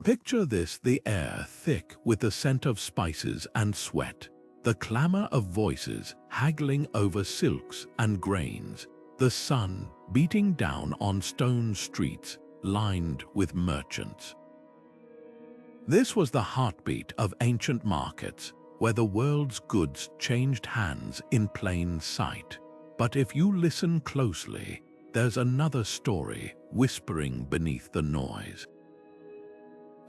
Picture this: the air thick with the scent of spices and sweat, the clamor of voices haggling over silks and grains, the sun beating down on stone streets lined with merchants. This was the heartbeat of ancient markets, where the world's goods changed hands in plain sight. But if you listen closely, there's another story whispering beneath the noise.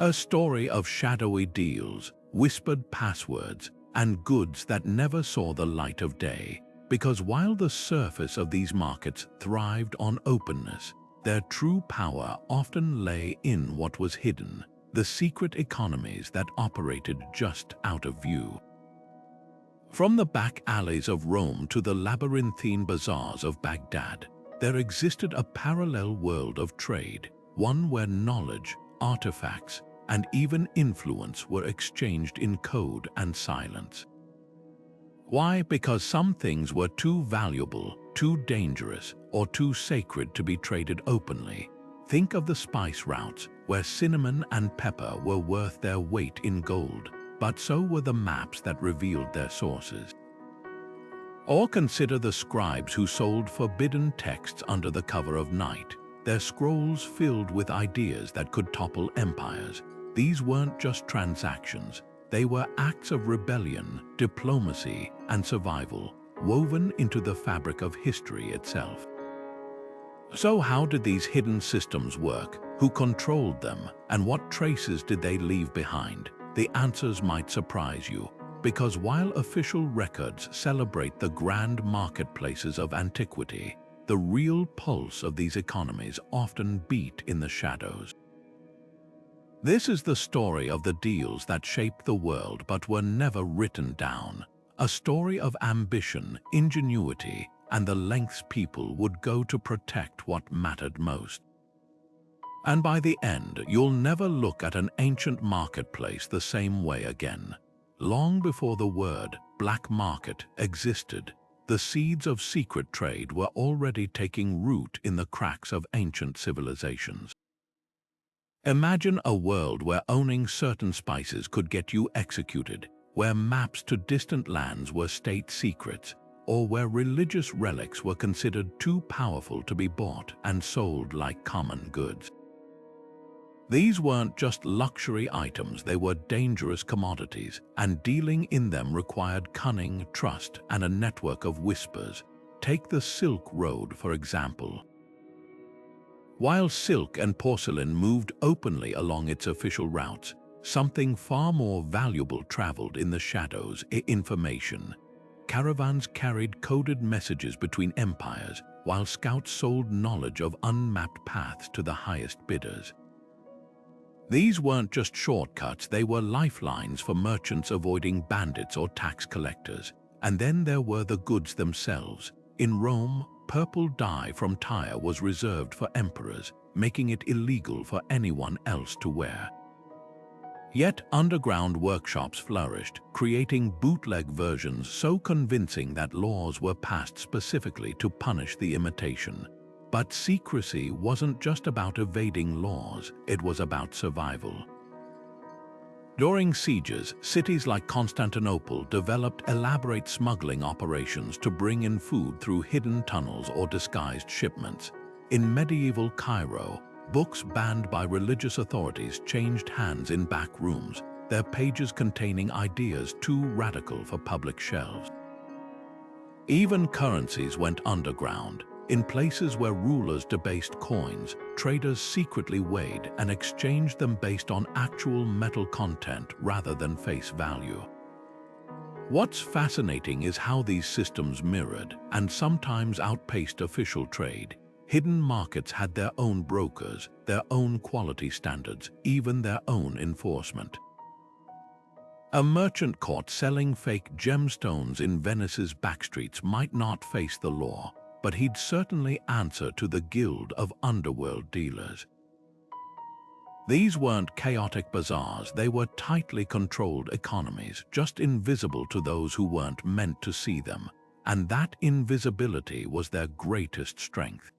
A story of shadowy deals, whispered passwords, and goods that never saw the light of day. Because while the surface of these markets thrived on openness, their true power often lay in what was hidden, the secret economies that operated just out of view. From the back alleys of Rome to the labyrinthine bazaars of Baghdad, there existed a parallel world of trade, one where knowledge, artifacts, and even influence were exchanged in code and silence. Why? Because some things were too valuable, too dangerous, or too sacred to be traded openly. Think of the spice routes, where cinnamon and pepper were worth their weight in gold, but so were the maps that revealed their sources. Or consider the scribes who sold forbidden texts under the cover of night, their scrolls filled with ideas that could topple empires. These weren't just transactions, they were acts of rebellion, diplomacy, and survival, woven into the fabric of history itself. So how did these hidden systems work? Who controlled them? And what traces did they leave behind? The answers might surprise you, because while official records celebrate the grand marketplaces of antiquity, the real pulse of these economies often beat in the shadows. This is the story of the deals that shaped the world but were never written down, a story of ambition, ingenuity, and the lengths people would go to protect what mattered most. And by the end, you'll never look at an ancient marketplace the same way again. Long before the word black market existed, the seeds of secret trade were already taking root in the cracks of ancient civilizations. Imagine a world where owning certain spices could get you executed, where maps to distant lands were state secrets, or where religious relics were considered too powerful to be bought and sold like common goods. These weren't just luxury items, they were dangerous commodities, and dealing in them required cunning, trust, and a network of whispers. Take the Silk Road, for example. While silk and porcelain moved openly along its official routes, something far more valuable traveled in the shadows: information. Caravans carried coded messages between empires, while scouts sold knowledge of unmapped paths to the highest bidders. These weren't just shortcuts, they were lifelines for merchants avoiding bandits or tax collectors. And then there were the goods themselves. In Rome, purple dye from Tyre was reserved for emperors, making it illegal for anyone else to wear. Yet underground workshops flourished, creating bootleg versions so convincing that laws were passed specifically to punish the imitation. But secrecy wasn't just about evading laws, it was about survival. During sieges, cities like Constantinople developed elaborate smuggling operations to bring in food through hidden tunnels or disguised shipments. In medieval Cairo, books banned by religious authorities changed hands in back rooms, their pages containing ideas too radical for public shelves. Even currencies went underground. In places where rulers debased coins, traders secretly weighed and exchanged them based on actual metal content rather than face value. What's fascinating is how these systems mirrored and sometimes outpaced official trade. Hidden markets had their own brokers, their own quality standards, even their own enforcement. A merchant caught selling fake gemstones in Venice's backstreets might not face the law, but he'd certainly answer to the guild of underworld dealers. These weren't chaotic bazaars, they were tightly controlled economies, just invisible to those who weren't meant to see them, and that invisibility was their greatest strength.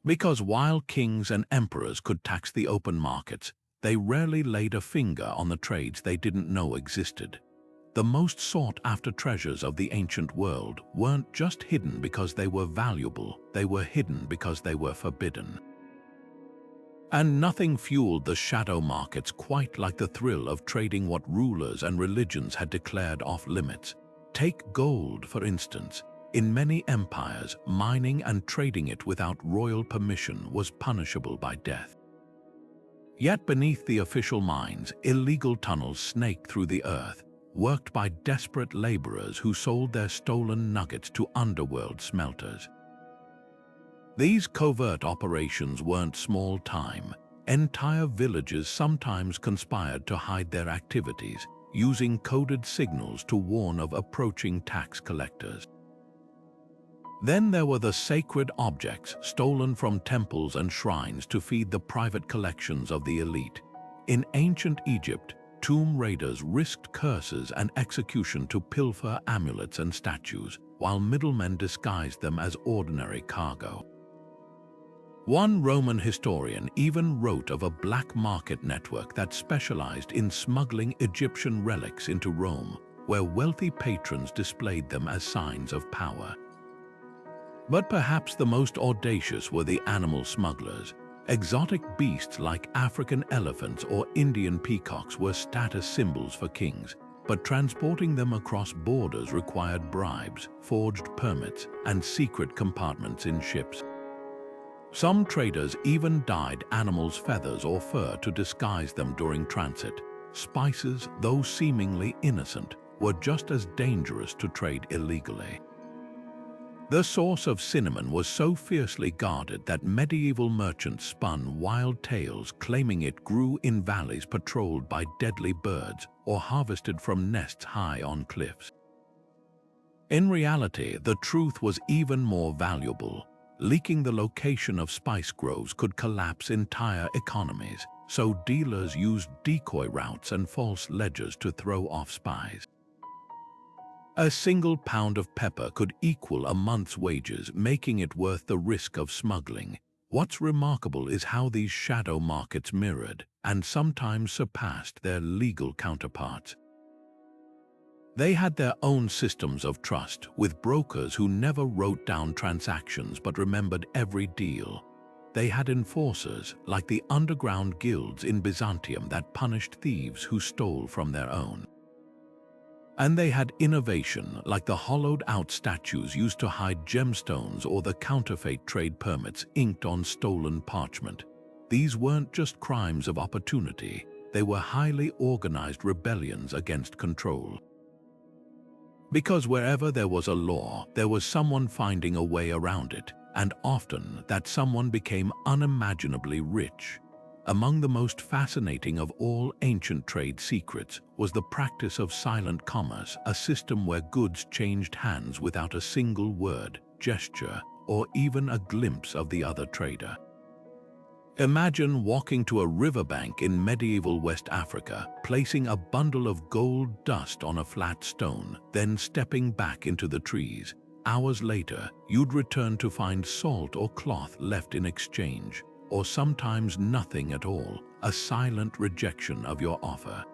Because while kings and emperors could tax the open markets, They rarely laid a finger on the trades they didn't know existed. The most sought-after treasures of the ancient world weren't just hidden because they were valuable, they were hidden because they were forbidden. And nothing fueled the shadow markets quite like the thrill of trading what rulers and religions had declared off-limits. Take gold, for instance. In many empires, mining and trading it without royal permission was punishable by death. Yet beneath the official mines, illegal tunnels snaked through the earth, worked by desperate laborers who sold their stolen nuggets to underworld smelters. These covert operations weren't small time. Entire villages sometimes conspired to hide their activities, using coded signals to warn of approaching tax collectors. Then there were the sacred objects stolen from temples and shrines to feed the private collections of the elite. In ancient Egypt, tomb raiders risked curses and execution to pilfer amulets and statues, while middlemen disguised them as ordinary cargo. One Roman historian even wrote of a black market network that specialized in smuggling Egyptian relics into Rome, where wealthy patrons displayed them as signs of power. But perhaps the most audacious were the animal smugglers. Exotic beasts like African elephants or Indian peacocks were status symbols for kings, but transporting them across borders required bribes, forged permits, and secret compartments in ships. Some traders even dyed animals' feathers or fur to disguise them during transit. Spices, though seemingly innocent, were just as dangerous to trade illegally. The source of cinnamon was so fiercely guarded that medieval merchants spun wild tales claiming it grew in valleys patrolled by deadly birds or harvested from nests high on cliffs. In reality, the truth was even more valuable. Leaking the location of spice groves could collapse entire economies, so dealers used decoy routes and false ledgers to throw off spies. A single pound of pepper could equal a month's wages, making it worth the risk of smuggling. What's remarkable is how these shadow markets mirrored, and sometimes surpassed, their legal counterparts. They had their own systems of trust, with brokers who never wrote down transactions but remembered every deal. They had enforcers, like the underground guilds in Byzantium that punished thieves who stole from their own. And they had innovation, like the hollowed-out statues used to hide gemstones or the counterfeit trade permits inked on stolen parchment. These weren't just crimes of opportunity, they were highly organized rebellions against control. Because wherever there was a law, there was someone finding a way around it, and often that someone became unimaginably rich. Among the most fascinating of all ancient trade secrets was the practice of silent commerce, a system where goods changed hands without a single word, gesture, or even a glimpse of the other trader. Imagine walking to a riverbank in medieval West Africa, placing a bundle of gold dust on a flat stone, then stepping back into the trees. Hours later, you'd return to find salt or cloth left in exchange, or sometimes nothing at all, a silent rejection of your offer.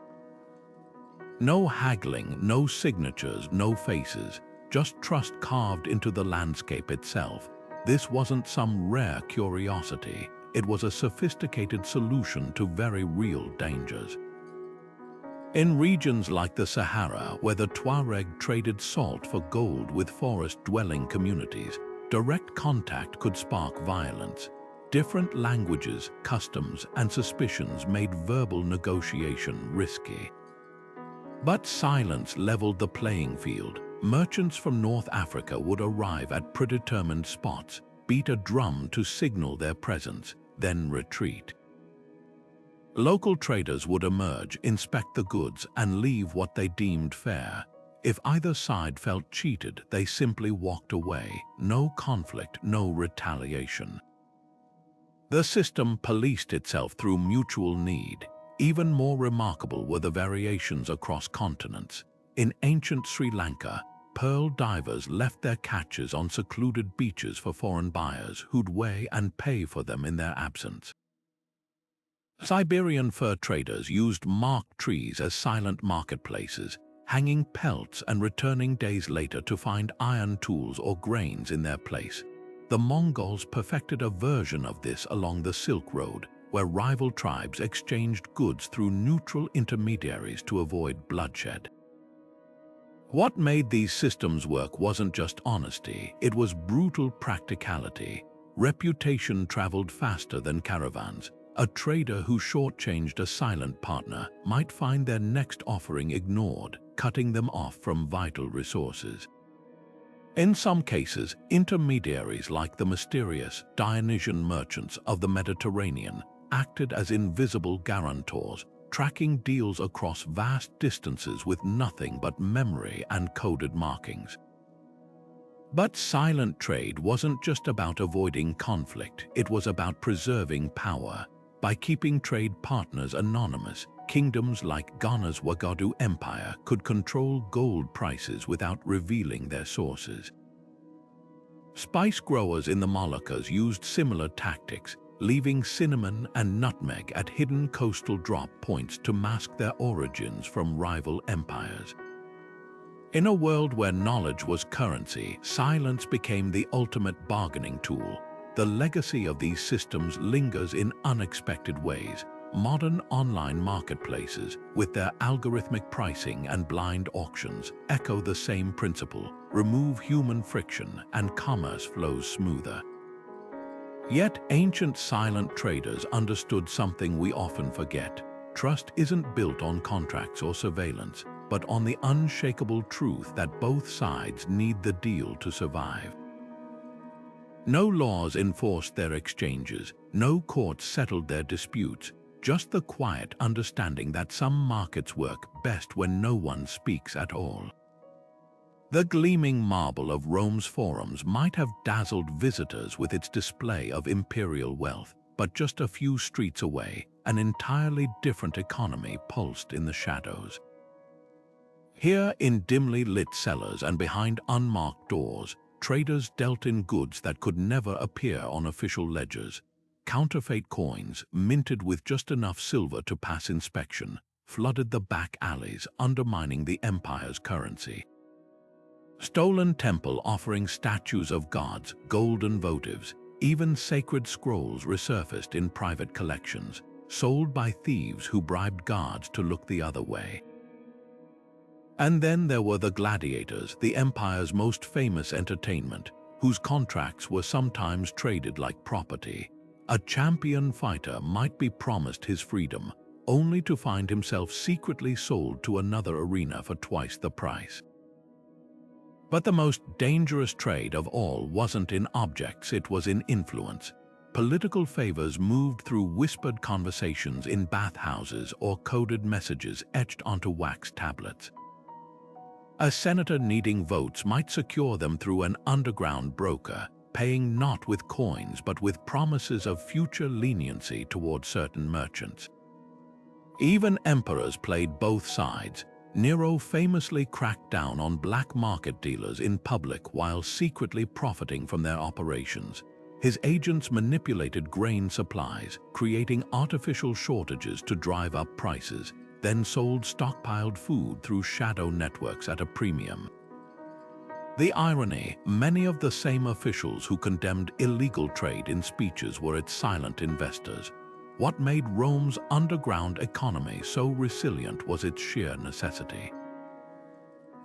No haggling, no signatures, no faces, just trust carved into the landscape itself. This wasn't some rare curiosity. It was a sophisticated solution to very real dangers. In regions like the Sahara, where the Tuareg traded salt for gold with forest-dwelling communities, direct contact could spark violence. Different languages, customs, and suspicions made verbal negotiation risky. But silence leveled the playing field. Merchants from North Africa would arrive at predetermined spots, beat a drum to signal their presence, then retreat. Local traders would emerge, inspect the goods, and leave what they deemed fair. If either side felt cheated, they simply walked away. No conflict, no retaliation. The system policed itself through mutual need. Even more remarkable were the variations across continents. In ancient Sri Lanka, pearl divers left their catches on secluded beaches for foreign buyers who'd weigh and pay for them in their absence. Siberian fur traders used marked trees as silent marketplaces, hanging pelts and returning days later to find iron tools or grains in their place. The Mongols perfected a version of this along the Silk Road, where rival tribes exchanged goods through neutral intermediaries to avoid bloodshed. What made these systems work wasn't just honesty, it was brutal practicality. Reputation traveled faster than caravans. A trader who shortchanged a silent partner might find their next offering ignored, cutting them off from vital resources. In some cases, intermediaries like the mysterious Dionysian merchants of the Mediterranean acted as invisible guarantors, tracking deals across vast distances with nothing but memory and coded markings. But silent trade wasn't just about avoiding conflict, it was about preserving power. By keeping trade partners anonymous, kingdoms like Ghana's Wagadu Empire could control gold prices without revealing their sources. Spice growers in the Moluccas used similar tactics, leaving cinnamon and nutmeg at hidden coastal drop points to mask their origins from rival empires. In a world where knowledge was currency, silence became the ultimate bargaining tool. The legacy of these systems lingers in unexpected ways. Modern online marketplaces, with their algorithmic pricing and blind auctions, echo the same principle: remove human friction and commerce flows smoother. Yet ancient silent traders understood something we often forget. Trust isn't built on contracts or surveillance, but on the unshakable truth that both sides need the deal to survive. No laws enforced their exchanges, no courts settled their disputes, just the quiet understanding that some markets work best when no one speaks at all. The gleaming marble of Rome's forums might have dazzled visitors with its display of imperial wealth, but just a few streets away, an entirely different economy pulsed in the shadows. Here, in dimly lit cellars and behind unmarked doors, traders dealt in goods that could never appear on official ledgers. Counterfeit coins, minted with just enough silver to pass inspection, flooded the back alleys, undermining the empire's currency. Stolen temple offerings statues of gods, golden votives, even sacred scrolls resurfaced in private collections, sold by thieves who bribed guards to look the other way. And then there were the gladiators, the empire's most famous entertainment, whose contracts were sometimes traded like property. A champion fighter might be promised his freedom, only to find himself secretly sold to another arena for twice the price. But the most dangerous trade of all wasn't in objects, it was in influence. Political favors moved through whispered conversations in bathhouses or coded messages etched onto wax tablets. A senator needing votes might secure them through an underground broker, paying not with coins but with promises of future leniency toward certain merchants. Even emperors played both sides. Nero famously cracked down on black market dealers in public while secretly profiting from their operations. His agents manipulated grain supplies, creating artificial shortages to drive up prices, then sold stockpiled food through shadow networks at a premium. The irony, many of the same officials who condemned illegal trade in speeches were its silent investors. What made Rome's underground economy so resilient was its sheer necessity.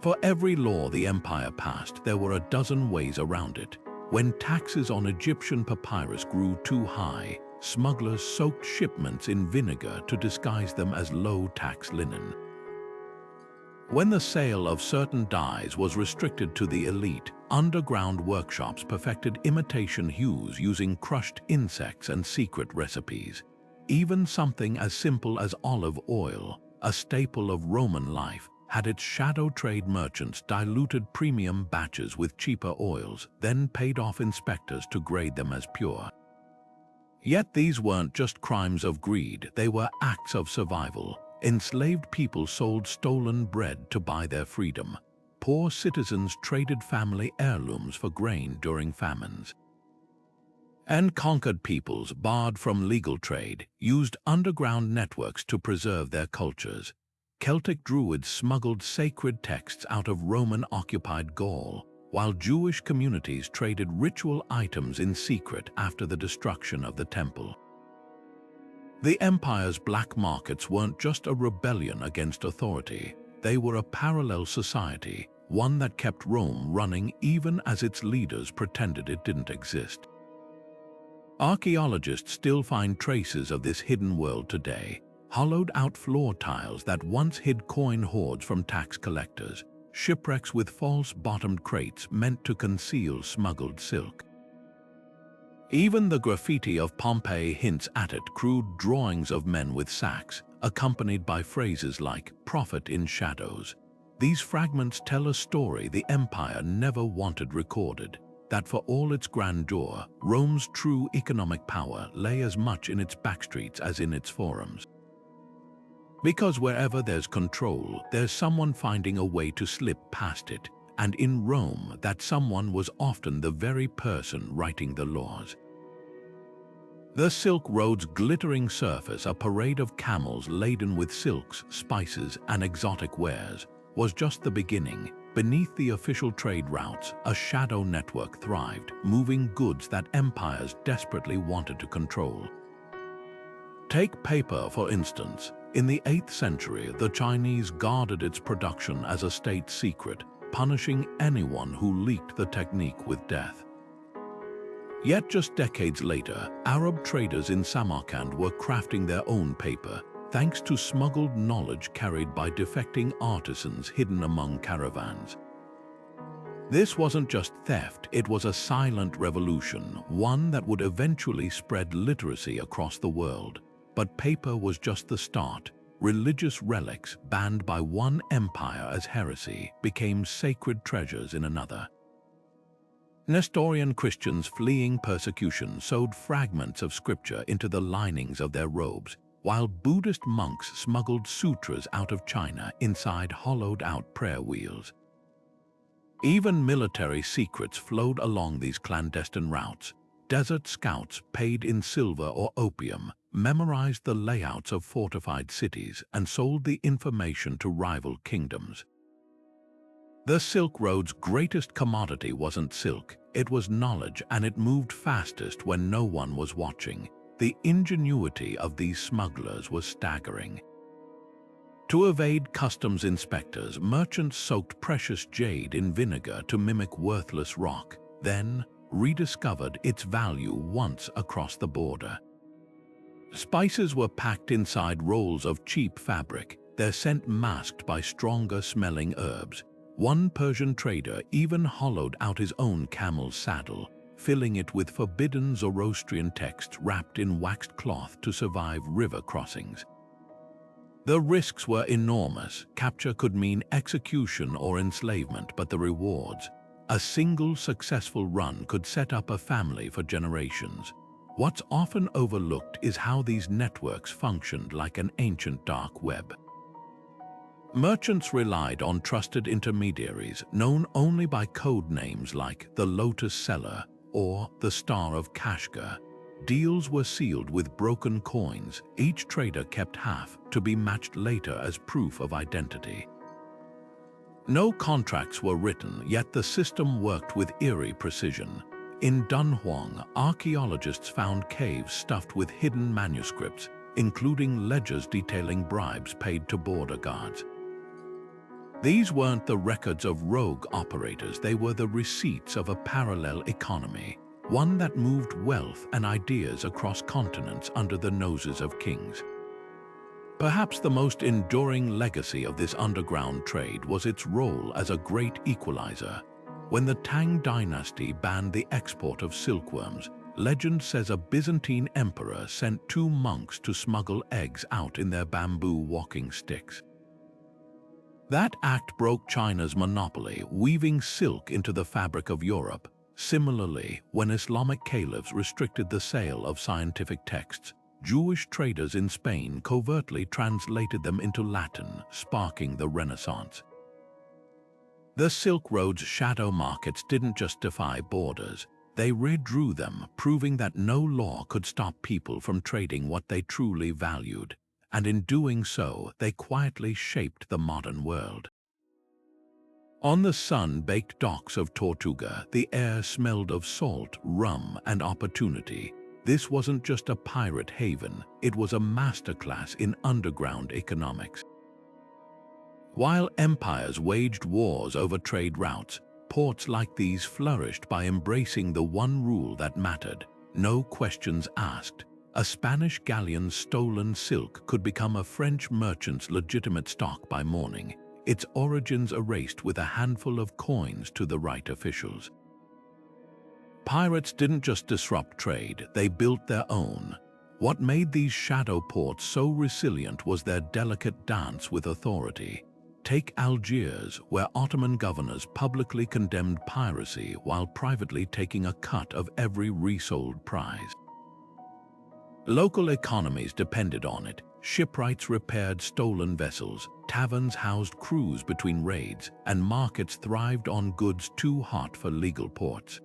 For every law the empire passed, there were a dozen ways around it. When taxes on Egyptian papyrus grew too high, smugglers soaked shipments in vinegar to disguise them as low-tax linen. When the sale of certain dyes was restricted to the elite, underground workshops perfected imitation hues using crushed insects and secret recipes. Even something as simple as olive oil, a staple of Roman life, had its shadow trade merchants diluted premium batches with cheaper oils, then paid off inspectors to grade them as pure. Yet these weren't just crimes of greed, they were acts of survival. Enslaved people sold stolen bread to buy their freedom. Poor citizens traded family heirlooms for grain during famines. And conquered peoples, barred from legal trade, used underground networks to preserve their cultures. Celtic Druids smuggled sacred texts out of Roman-occupied Gaul, while Jewish communities traded ritual items in secret after the destruction of the temple. The empire's black markets weren't just a rebellion against authority, they were a parallel society, one that kept Rome running even as its leaders pretended it didn't exist. Archaeologists still find traces of this hidden world today, hollowed-out floor tiles that once hid coin hoards from tax collectors, shipwrecks with false-bottomed crates meant to conceal smuggled silk. Even the graffiti of Pompeii hints at it, crude drawings of men with sacks, accompanied by phrases like "prophet in shadows." These fragments tell a story the empire never wanted recorded, that for all its grandeur, Rome's true economic power lay as much in its backstreets as in its forums. Because wherever there's control, there's someone finding a way to slip past it, and in Rome, that someone was often the very person writing the laws. The Silk Road's glittering surface, a parade of camels laden with silks, spices, and exotic wares, was just the beginning. Beneath the official trade routes, a shadow network thrived, moving goods that empires desperately wanted to control. Take paper, for instance. In the 8th century, the Chinese guarded its production as a state secret, punishing anyone who leaked the technique with death. Yet just decades later, Arab traders in Samarkand were crafting their own paper, thanks to smuggled knowledge carried by defecting artisans hidden among caravans. This wasn't just theft, it was a silent revolution, one that would eventually spread literacy across the world. But paper was just the start. Religious relics, banned by one empire as heresy, became sacred treasures in another. Nestorian Christians fleeing persecution sewed fragments of scripture into the linings of their robes, while Buddhist monks smuggled sutras out of China inside hollowed-out prayer wheels. Even military secrets flowed along these clandestine routes. Desert scouts, paid in silver or opium, memorized the layouts of fortified cities and sold the information to rival kingdoms. The Silk Road's greatest commodity wasn't silk, it was knowledge, and it moved fastest when no one was watching. The ingenuity of these smugglers was staggering. To evade customs inspectors, merchants soaked precious jade in vinegar to mimic worthless rock, then rediscovered its value once across the border. Spices were packed inside rolls of cheap fabric, their scent masked by stronger-smelling herbs. One Persian trader even hollowed out his own camel's saddle, filling it with forbidden Zoroastrian texts wrapped in waxed cloth to survive river crossings. The risks were enormous. Capture could mean execution or enslavement, but the rewards. A single successful run could set up a family for generations. What's often overlooked is how these networks functioned like an ancient dark web. Merchants relied on trusted intermediaries, known only by code names like the Lotus Seller or the Star of Kashgar. Deals were sealed with broken coins. Each trader kept half, to be matched later as proof of identity. No contracts were written, yet the system worked with eerie precision. In Dunhuang, archaeologists found caves stuffed with hidden manuscripts, including ledgers detailing bribes paid to border guards. These weren't the records of rogue operators, they were the receipts of a parallel economy, one that moved wealth and ideas across continents under the noses of kings. Perhaps the most enduring legacy of this underground trade was its role as a great equalizer. When the Tang dynasty banned the export of silkworms, legend says a Byzantine emperor sent 2 monks to smuggle eggs out in their bamboo walking sticks. That act broke China's monopoly, weaving silk into the fabric of Europe. Similarly, when Islamic caliphs restricted the sale of scientific texts, Jewish traders in Spain covertly translated them into Latin, sparking the Renaissance. The Silk Road's shadow markets didn't just defy borders, They redrew them, proving that no law could stop people from trading what they truly valued, and in doing so, they quietly shaped the modern world. On the sun-baked docks of Tortuga, the air smelled of salt, rum, and opportunity. This wasn't just a pirate haven, it was a masterclass in underground economics. While empires waged wars over trade routes, ports like these flourished by embracing the one rule that mattered: no questions asked. A Spanish galleon's stolen silk could become a French merchant's legitimate stock by morning, its origins erased with a handful of coins to the right officials. Pirates didn't just disrupt trade, they built their own. What made these shadow ports so resilient was their delicate dance with authority. Take Algiers, where Ottoman governors publicly condemned piracy while privately taking a cut of every resold prize. Local economies depended on it. Shipwrights repaired stolen vessels, taverns housed crews between raids, and markets thrived on goods too hot for legal ports.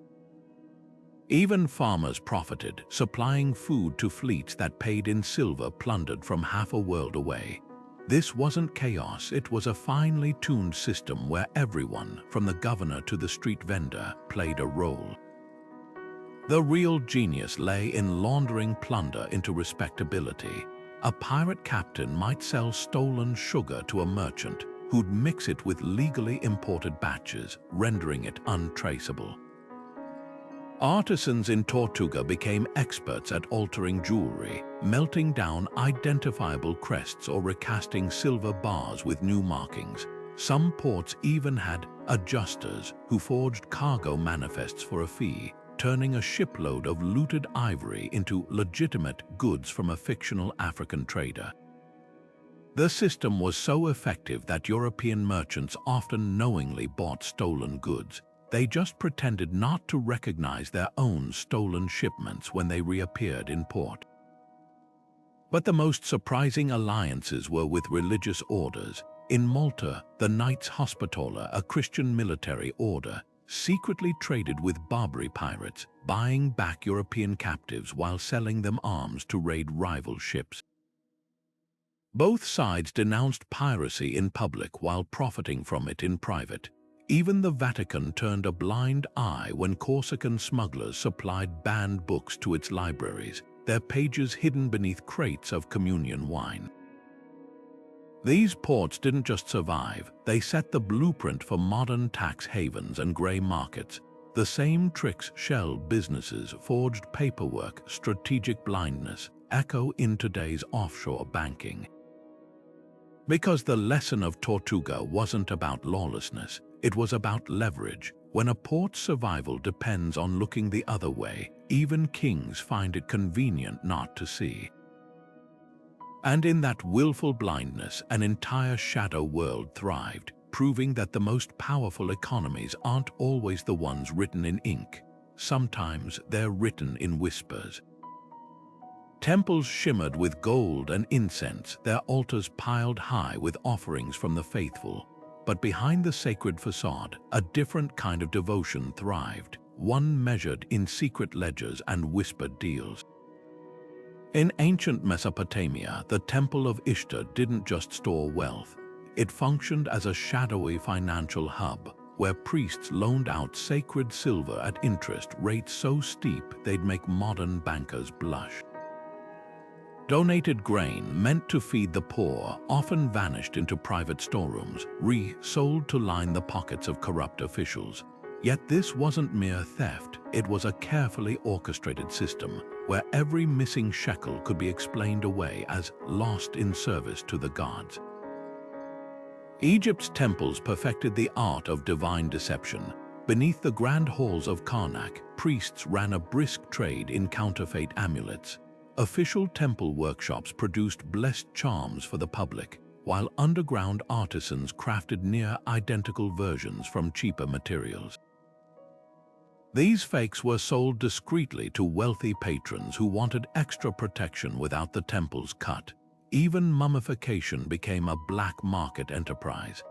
Even farmers profited, supplying food to fleets that paid in silver plundered from half a world away. This wasn't chaos, it was a finely tuned system where everyone, from the governor to the street vendor, played a role. The real genius lay in laundering plunder into respectability. A pirate captain might sell stolen sugar to a merchant who'd mix it with legally imported batches, rendering it untraceable. Artisans in Tortuga became experts at altering jewelry, melting down identifiable crests or recasting silver bars with new markings. Some ports even had adjusters who forged cargo manifests for a fee, turning a shipload of looted ivory into legitimate goods from a fictional African trader. The system was so effective that European merchants often knowingly bought stolen goods. They just pretended not to recognize their own stolen shipments when they reappeared in port. But the most surprising alliances were with religious orders. In Malta, the Knights Hospitaller, a Christian military order, secretly traded with Barbary pirates, buying back European captives while selling them arms to raid rival ships. Both sides denounced piracy in public while profiting from it in private. Even the Vatican turned a blind eye when Corsican smugglers supplied banned books to its libraries, their pages hidden beneath crates of communion wine. These ports didn't just survive, they set the blueprint for modern tax havens and grey markets. The same tricks shelled businesses, forged paperwork, strategic blindness, echo in today's offshore banking. Because the lesson of Tortuga wasn't about lawlessness, it was about leverage. When a port's survival depends on looking the other way, even kings find it convenient not to see. And in that willful blindness, an entire shadow world thrived, proving that the most powerful economies aren't always the ones written in ink. Sometimes they're written in whispers. Temples shimmered with gold and incense, their altars piled high with offerings from the faithful. But behind the sacred facade, a different kind of devotion thrived, one measured in secret ledgers and whispered deals. In ancient Mesopotamia, the Temple of Ishtar didn't just store wealth. It functioned as a shadowy financial hub, where priests loaned out sacred silver at interest rates so steep they'd make modern bankers blush. Donated grain meant to feed the poor often vanished into private storerooms, resold to line the pockets of corrupt officials. Yet this wasn't mere theft, it was a carefully orchestrated system where every missing shekel could be explained away as lost in service to the gods. Egypt's temples perfected the art of divine deception. Beneath the grand halls of Karnak, priests ran a brisk trade in counterfeit amulets. Official temple workshops produced blessed charms for the public, while underground artisans crafted near-identical versions from cheaper materials. These fakes were sold discreetly to wealthy patrons who wanted extra protection without the temple's cut. Even mummification became a black market enterprise.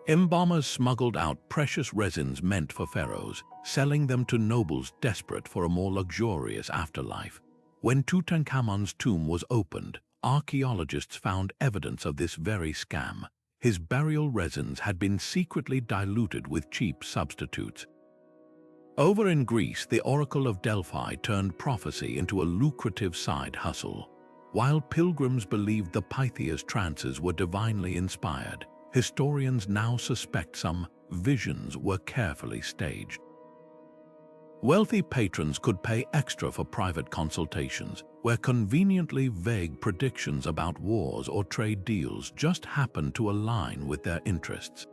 Embalmers smuggled out precious resins meant for pharaohs, selling them to nobles desperate for a more luxurious afterlife. When Tutankhamun's tomb was opened, archaeologists found evidence of this very scam. His burial resins had been secretly diluted with cheap substitutes. Over in Greece, the Oracle of Delphi turned prophecy into a lucrative side hustle. While pilgrims believed the Pythia's trances were divinely inspired, historians now suspect some visions were carefully staged. Wealthy patrons could pay extra for private consultations, where conveniently vague predictions about wars or trade deals just happened to align with their interests.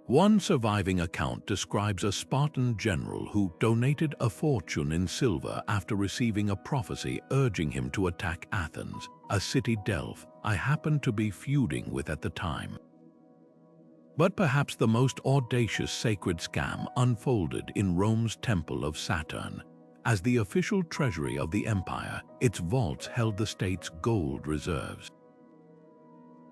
One surviving account describes a Spartan general who donated a fortune in silver after receiving a prophecy urging him to attack Athens, a city Delphi I happened to be feuding with at the time. But perhaps the most audacious sacred scam unfolded in Rome's Temple of Saturn. As the official treasury of the empire, its vaults held the state's gold reserves.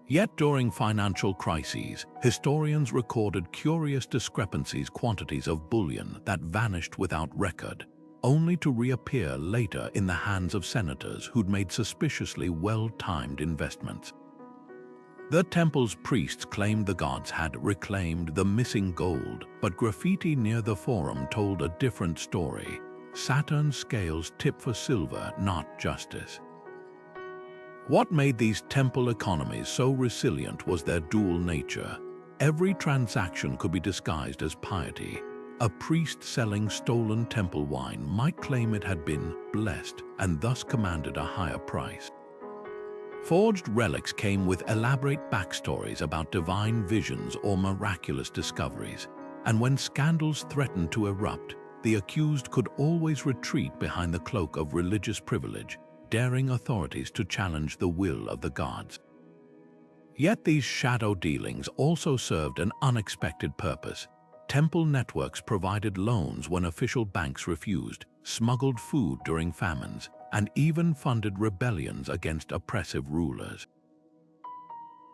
Yet during financial crises, historians recorded curious discrepancies, quantities of bullion that vanished without record, only to reappear later in the hands of senators who'd made suspiciously well-timed investments. The temple's priests claimed the gods had reclaimed the missing gold, but graffiti near the forum told a different story. Saturn's scales tip for silver, not justice. What made these temple economies so resilient was their dual nature. Every transaction could be disguised as piety. A priest selling stolen temple wine might claim it had been blessed and thus commanded a higher price. Forged relics came with elaborate backstories about divine visions or miraculous discoveries, and when scandals threatened to erupt, the accused could always retreat behind the cloak of religious privilege, daring authorities to challenge the will of the gods. Yet these shadow dealings also served an unexpected purpose. Temple networks provided loans when official banks refused, smuggled food during famines, and even funded rebellions against oppressive rulers.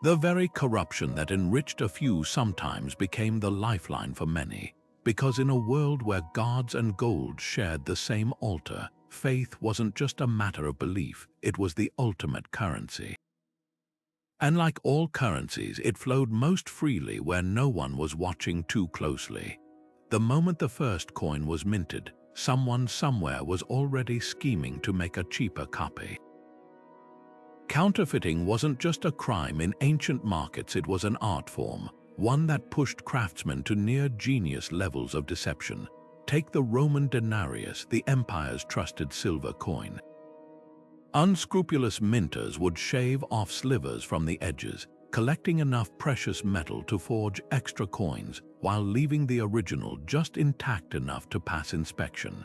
The very corruption that enriched a few sometimes became the lifeline for many, because in a world where gods and gold shared the same altar, faith wasn't just a matter of belief, it was the ultimate currency. And like all currencies, it flowed most freely where no one was watching too closely. The moment the first coin was minted, someone somewhere was already scheming to make a cheaper copy. Counterfeiting wasn't just a crime in ancient markets, it was an art form, one that pushed craftsmen to near-genius levels of deception. Take the Roman denarius, the empire's trusted silver coin. Unscrupulous minters would shave off slivers from the edges, collecting enough precious metal to forge extra coins, while leaving the original just intact enough to pass inspection.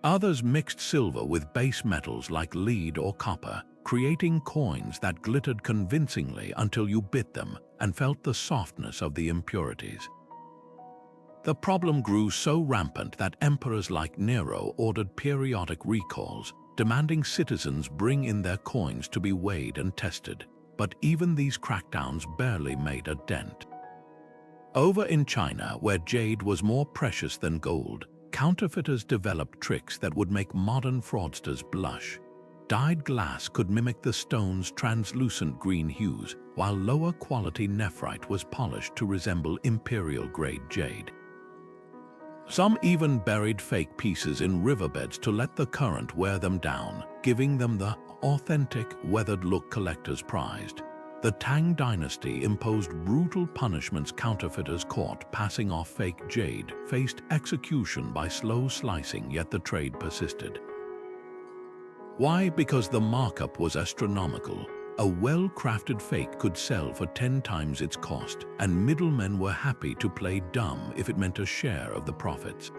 Others mixed silver with base metals like lead or copper, creating coins that glittered convincingly until you bit them and felt the softness of the impurities. The problem grew so rampant that emperors like Nero ordered periodic recalls, demanding citizens bring in their coins to be weighed and tested. But even these crackdowns barely made a dent. Over in China, where jade was more precious than gold, counterfeiters developed tricks that would make modern fraudsters blush. Dyed glass could mimic the stone's translucent green hues, while lower-quality nephrite was polished to resemble imperial-grade jade. Some even buried fake pieces in riverbeds to let the current wear them down, giving them the authentic, weathered look collectors prized. The Tang dynasty imposed brutal punishments. Counterfeiters caught passing off fake jade faced execution by slow slicing, yet the trade persisted. Why? Because the markup was astronomical. A well-crafted fake could sell for 10 times its cost, and middlemen were happy to play dumb if it meant a share of the profits.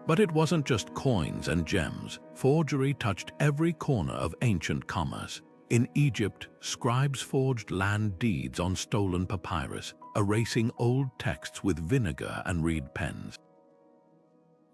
But it wasn't just coins and gems. Forgery touched every corner of ancient commerce. In Egypt, scribes forged land deeds on stolen papyrus, erasing old texts with vinegar and reed pens.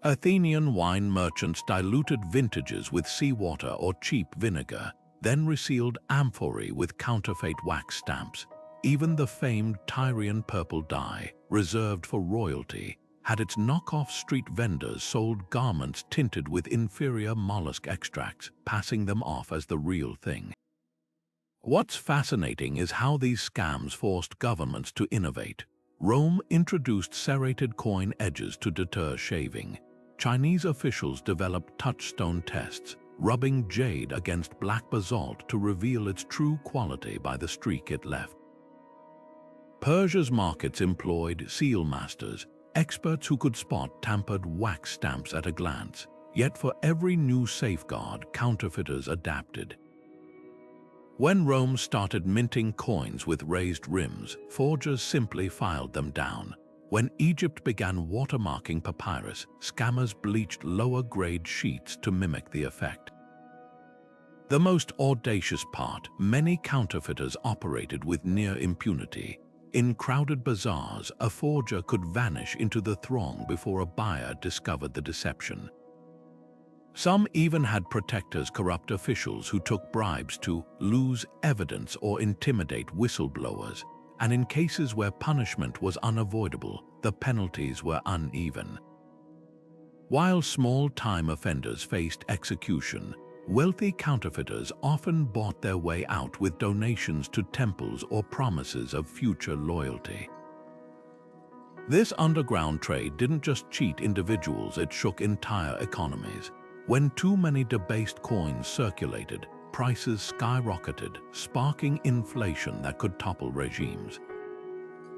Athenian wine merchants diluted vintages with seawater or cheap vinegar, then resealed amphorae with counterfeit wax stamps. even the famed Tyrian purple dye, reserved for royalty, had its knockoff street vendors sold garments tinted with inferior mollusk extracts, passing them off as the real thing. What's fascinating is how these scams forced governments to innovate. Rome introduced serrated coin edges to deter shaving. Chinese officials developed touchstone tests, rubbing jade against black basalt to reveal its true quality by the streak it left. Persia's markets employed seal masters, experts who could spot tampered wax stamps at a glance. Yet for every new safeguard, counterfeiters adapted. When Rome started minting coins with raised rims, forgers simply filed them down. When Egypt began watermarking papyrus, scammers bleached lower-grade sheets to mimic the effect. The most audacious part, many counterfeiters operated with near impunity. In crowded bazaars, a forger could vanish into the throng before a buyer discovered the deception. Some even had protectors, corrupt officials who took bribes to lose evidence or intimidate whistleblowers, and in cases where punishment was unavoidable, the penalties were uneven. While small-time offenders faced execution, wealthy counterfeiters often bought their way out with donations to temples or promises of future loyalty. This underground trade didn't just cheat individuals, it shook entire economies. When too many debased coins circulated, prices skyrocketed, sparking inflation that could topple regimes.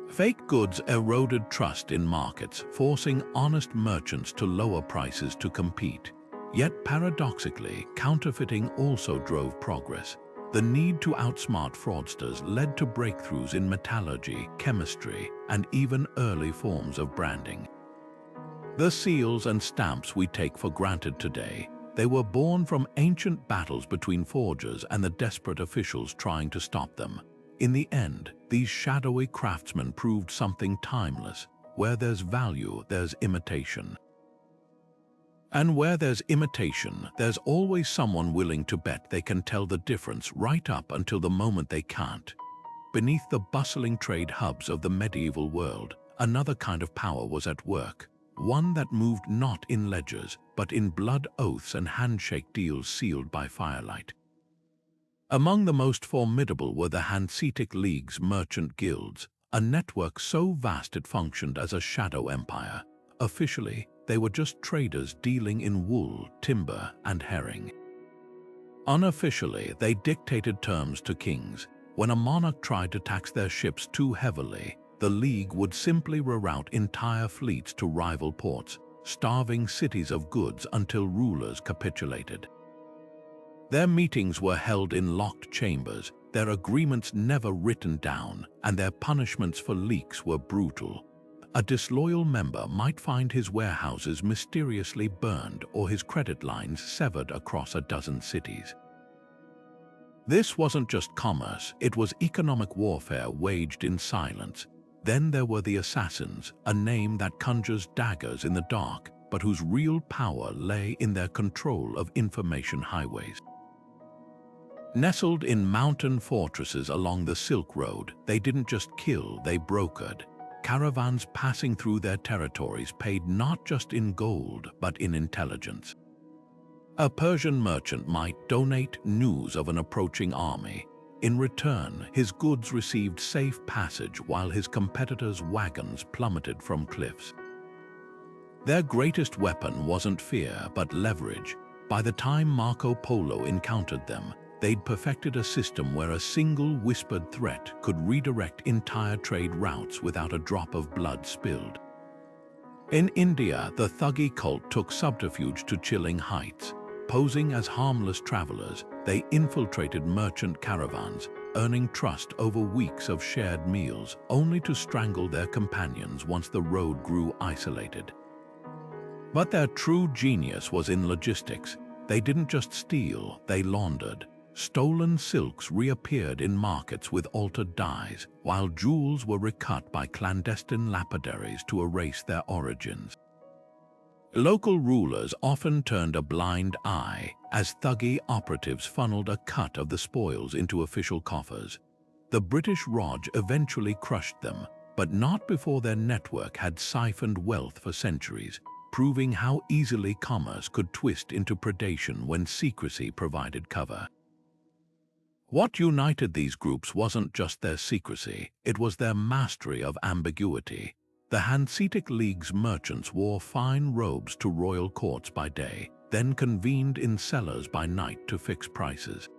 Fake goods eroded trust in markets, forcing honest merchants to lower prices to compete. Yet paradoxically, counterfeiting also drove progress. The need to outsmart fraudsters led to breakthroughs in metallurgy, chemistry, and even early forms of branding. The seals and stamps we take for granted today, they were born from ancient battles between forgers and the desperate officials trying to stop them. In the end, these shadowy craftsmen proved something timeless. Where there's value, there's imitation. And where there's imitation, there's always someone willing to bet they can tell the difference right up until the moment they can't. Beneath the bustling trade hubs of the medieval world, another kind of power was at work. One that moved not in ledgers, but in blood oaths and handshake deals sealed by firelight. Among the most formidable were the Hanseatic League's merchant guilds, a network so vast it functioned as a shadow empire. Officially, they were just traders dealing in wool, timber, and herring. Unofficially, they dictated terms to kings. When a monarch tried to tax their ships too heavily, the League would simply reroute entire fleets to rival ports, starving cities of goods until rulers capitulated. Their meetings were held in locked chambers, their agreements never written down, and their punishments for leaks were brutal. A disloyal member might find his warehouses mysteriously burned or his credit lines severed across a dozen cities. This wasn't just commerce, it was economic warfare waged in silence. Then there were the assassins, a name that conjures daggers in the dark, but whose real power lay in their control of information highways. Nestled in mountain fortresses along the Silk Road, they didn't just kill, they brokered. Caravans passing through their territories paid not just in gold, but in intelligence. A Persian merchant might donate news of an approaching army. In return, his goods received safe passage while his competitors' wagons plummeted from cliffs. Their greatest weapon wasn't fear, but leverage. By the time Marco Polo encountered them, they'd perfected a system where a single whispered threat could redirect entire trade routes without a drop of blood spilled. In India, the Thuggee cult took subterfuge to chilling heights. Posing as harmless travelers, they infiltrated merchant caravans, earning trust over weeks of shared meals, only to strangle their companions once the road grew isolated. But their true genius was in logistics. They didn't just steal, they laundered. Stolen silks reappeared in markets with altered dyes, while jewels were recut by clandestine lapidaries to erase their origins. Local rulers often turned a blind eye as Thuggee operatives funneled a cut of the spoils into official coffers. The British Raj eventually crushed them, but not before their network had siphoned wealth for centuries, proving how easily commerce could twist into predation when secrecy provided cover. What united these groups wasn't just their secrecy, it was their mastery of ambiguity. The Hanseatic League's merchants wore fine robes to royal courts by day, then convened in cellars by night to fix prices.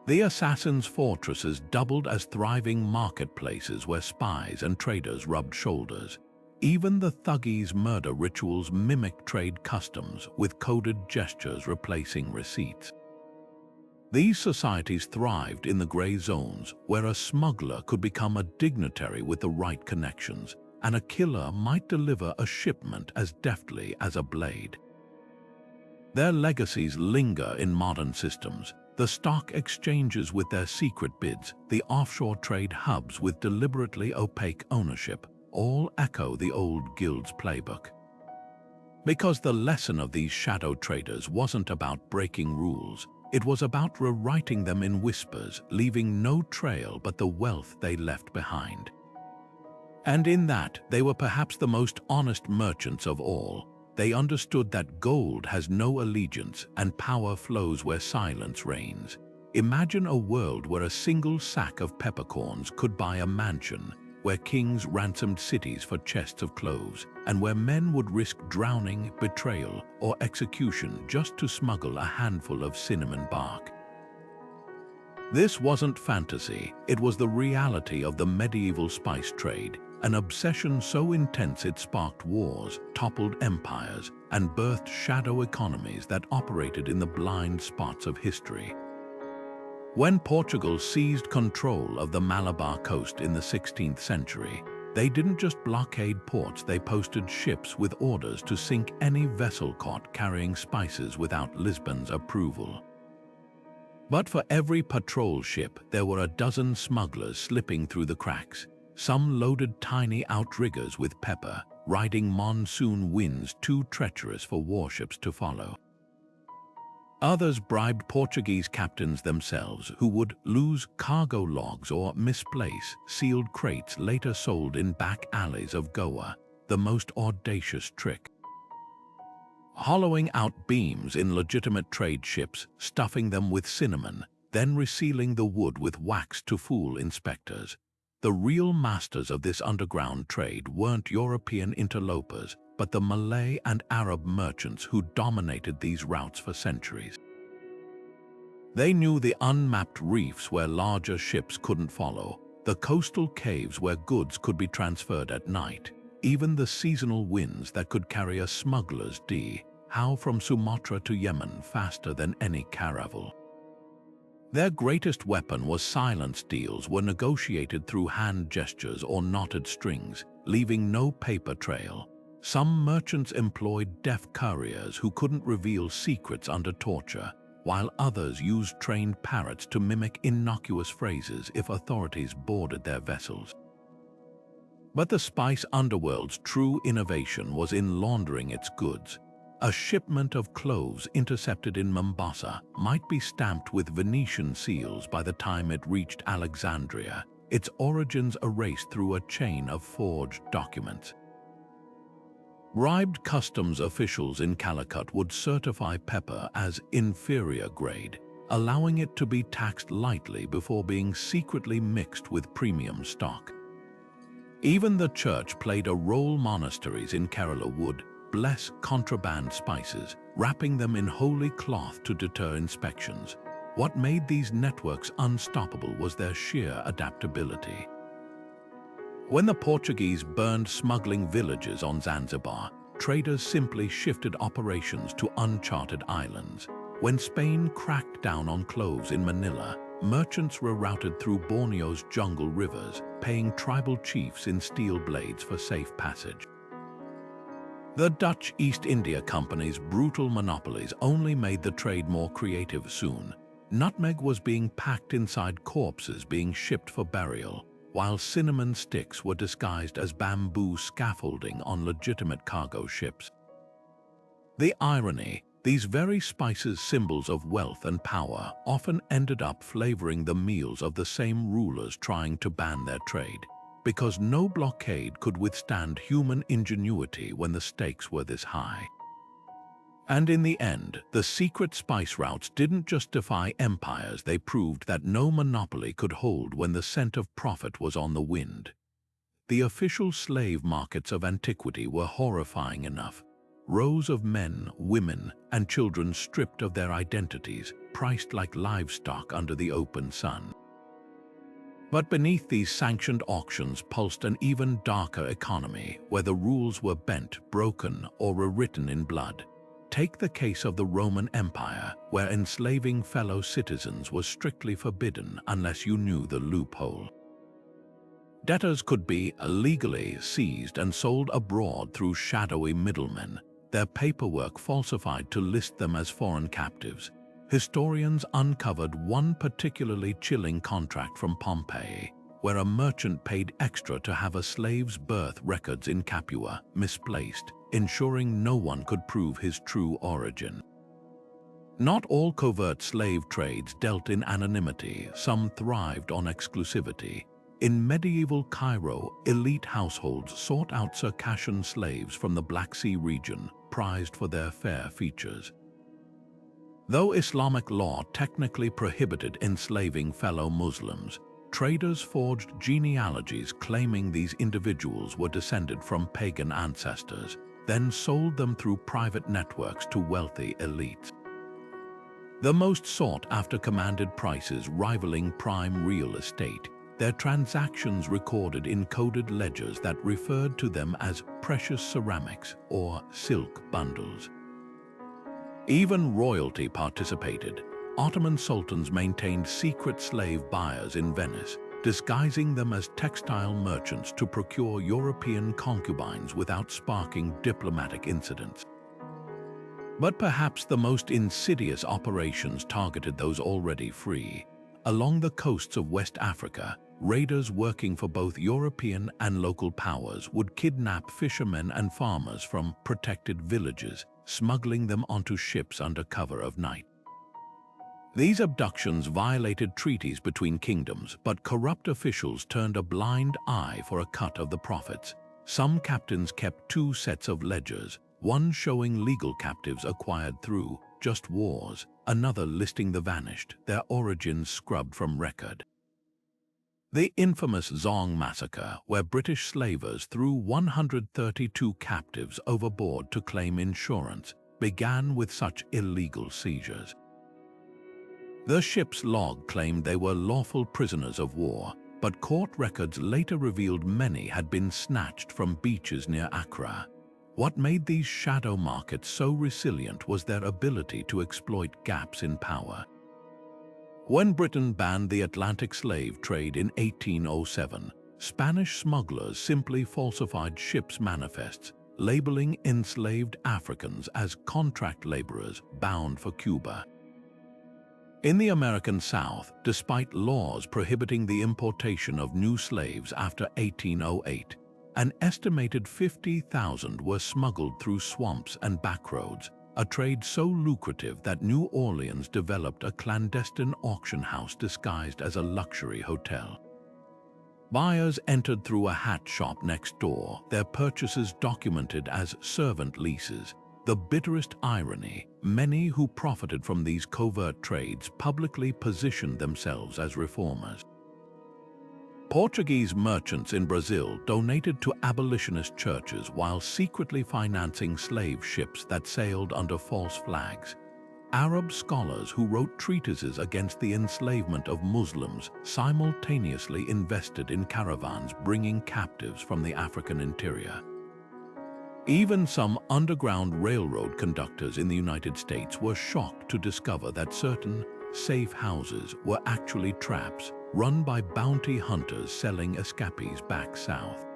The assassins' fortresses doubled as thriving marketplaces where spies and traders rubbed shoulders. Even the thuggies' murder rituals mimicked trade customs, with coded gestures replacing receipts. These societies thrived in the grey zones, where a smuggler could become a dignitary with the right connections, and a killer might deliver a shipment as deftly as a blade. Their legacies linger in modern systems. The stock exchanges with their secret bids, the offshore trade hubs with deliberately opaque ownership, all echo the old guild's playbook. Because the lesson of these shadow traders wasn't about breaking rules, it was about rewriting them in whispers, leaving no trail but the wealth they left behind. And in that, they were perhaps the most honest merchants of all. They understood that gold has no allegiance and power flows where silence reigns. Imagine a world where a single sack of peppercorns could buy a mansion, where kings ransomed cities for chests of cloves, and where men would risk drowning, betrayal, or execution just to smuggle a handful of cinnamon bark. This wasn't fantasy, it was the reality of the medieval spice trade, an obsession so intense it sparked wars, toppled empires, and birthed shadow economies that operated in the blind spots of history. When Portugal seized control of the Malabar coast in the 16th century, they didn't just blockade ports, they posted ships with orders to sink any vessel caught carrying spices without Lisbon's approval. But for every patrol ship, there were a dozen smugglers slipping through the cracks. Some loaded tiny outriggers with pepper, riding monsoon winds too treacherous for warships to follow. Others bribed Portuguese captains themselves, who would lose cargo logs or misplace sealed crates later sold in back alleys of Goa, the most audacious trick. Hollowing out beams in legitimate trade ships, stuffing them with cinnamon, then resealing the wood with wax to fool inspectors. The real masters of this underground trade weren't European interlopers, but the Malay and Arab merchants who dominated these routes for centuries. They knew the unmapped reefs where larger ships couldn't follow, the coastal caves where goods could be transferred at night, even the seasonal winds that could carry a smuggler's dhow from Sumatra to Yemen faster than any caravel. Their greatest weapon was silence deals were negotiated through hand gestures or knotted strings, leaving no paper trail. Some merchants employed deaf couriers who couldn't reveal secrets under torture, while others used trained parrots to mimic innocuous phrases if authorities boarded their vessels. But the spice underworld's true innovation was in laundering its goods. A shipment of cloves intercepted in Mombasa might be stamped with Venetian seals by the time it reached Alexandria, its origins erased through a chain of forged documents. Bribed customs officials in Calicut would certify pepper as inferior grade, allowing it to be taxed lightly before being secretly mixed with premium stock. Even the church played a role. Monasteries in Kerala would bless contraband spices, wrapping them in holy cloth to deter inspections. What made these networks unstoppable was their sheer adaptability. When the Portuguese burned smuggling villages on Zanzibar, traders simply shifted operations to uncharted islands. When Spain cracked down on cloves in Manila, merchants rerouted through Borneo's jungle rivers, paying tribal chiefs in steel blades for safe passage. The Dutch East India Company's brutal monopolies only made the trade more creative soon. Nutmeg was being packed inside corpses being shipped for burial, while cinnamon sticks were disguised as bamboo scaffolding on legitimate cargo ships. The irony, These very spices, symbols of wealth and power, often ended up flavoring the meals of the same rulers trying to ban their trade, because no blockade could withstand human ingenuity when the stakes were this high. And in the end, the secret spice routes didn't just defy empires, they proved that no monopoly could hold when the scent of profit was on the wind. The official slave markets of antiquity were horrifying enough. Rows of men, women, and children stripped of their identities, priced like livestock under the open sun. But beneath these sanctioned auctions pulsed an even darker economy, where the rules were bent, broken, or rewritten in blood. Take the case of the Roman Empire, where enslaving fellow citizens was strictly forbidden unless you knew the loophole. Debtors could be illegally seized and sold abroad through shadowy middlemen, their paperwork falsified to list them as foreign captives. Historians uncovered one particularly chilling contract from Pompeii, where a merchant paid extra to have a slave's birth records in Capua misplaced, ensuring no one could prove his true origin. Not all covert slave trades dealt in anonymity, some thrived on exclusivity. In medieval Cairo, elite households sought out Circassian slaves from the Black Sea region, prized for their fair features. Though Islamic law technically prohibited enslaving fellow Muslims, traders forged genealogies claiming these individuals were descended from pagan ancestors, then sold them through private networks to wealthy elites. The most sought-after commanded prices rivaling prime real estate, their transactions recorded in coded ledgers that referred to them as precious ceramics or silk bundles. Even royalty participated. Ottoman sultans maintained secret slave buyers in Venice, disguising them as textile merchants to procure European concubines without sparking diplomatic incidents. But perhaps the most insidious operations targeted those already free. Along the coasts of West Africa, raiders working for both European and local powers would kidnap fishermen and farmers from protected villages, smuggling them onto ships under cover of night. These abductions violated treaties between kingdoms, but corrupt officials turned a blind eye for a cut of the profits. Some captains kept two sets of ledgers, one showing legal captives acquired through just wars, another listing the vanished, their origins scrubbed from record. The infamous Zong massacre, where British slavers threw 132 captives overboard to claim insurance, began with such illegal seizures. The ship's log claimed they were lawful prisoners of war, but court records later revealed many had been snatched from beaches near Accra. What made these shadow markets so resilient was their ability to exploit gaps in power. When Britain banned the Atlantic slave trade in 1807, Spanish smugglers simply falsified ships' manifests, labeling enslaved Africans as contract laborers bound for Cuba. In the American South, despite laws prohibiting the importation of new slaves after 1808, an estimated 50,000 were smuggled through swamps and backroads, a trade so lucrative that New Orleans developed a clandestine auction house disguised as a luxury hotel. Buyers entered through a hat shop next door, their purchases documented as servant leases. The bitterest irony, many who profited from these covert trades publicly positioned themselves as reformers. Portuguese merchants in Brazil donated to abolitionist churches while secretly financing slave ships that sailed under false flags. Arab scholars who wrote treatises against the enslavement of Muslims simultaneously invested in caravans bringing captives from the African interior. Even some underground railroad conductors in the United States were shocked to discover that certain safe houses were actually traps run by bounty hunters selling escapees back south.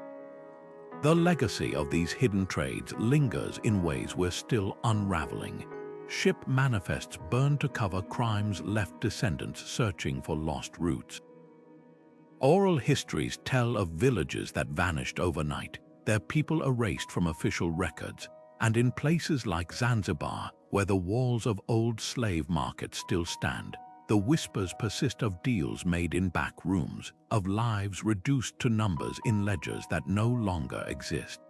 The legacy of these hidden trades lingers in ways we're still unraveling. Ship manifests burned to cover crimes left descendants searching for lost roots. Oral histories tell of villages that vanished overnight, their people erased from official records, And in places like Zanzibar, where the walls of old slave markets still stand, the whispers persist of deals made in back rooms, of lives reduced to numbers in ledgers that no longer exist.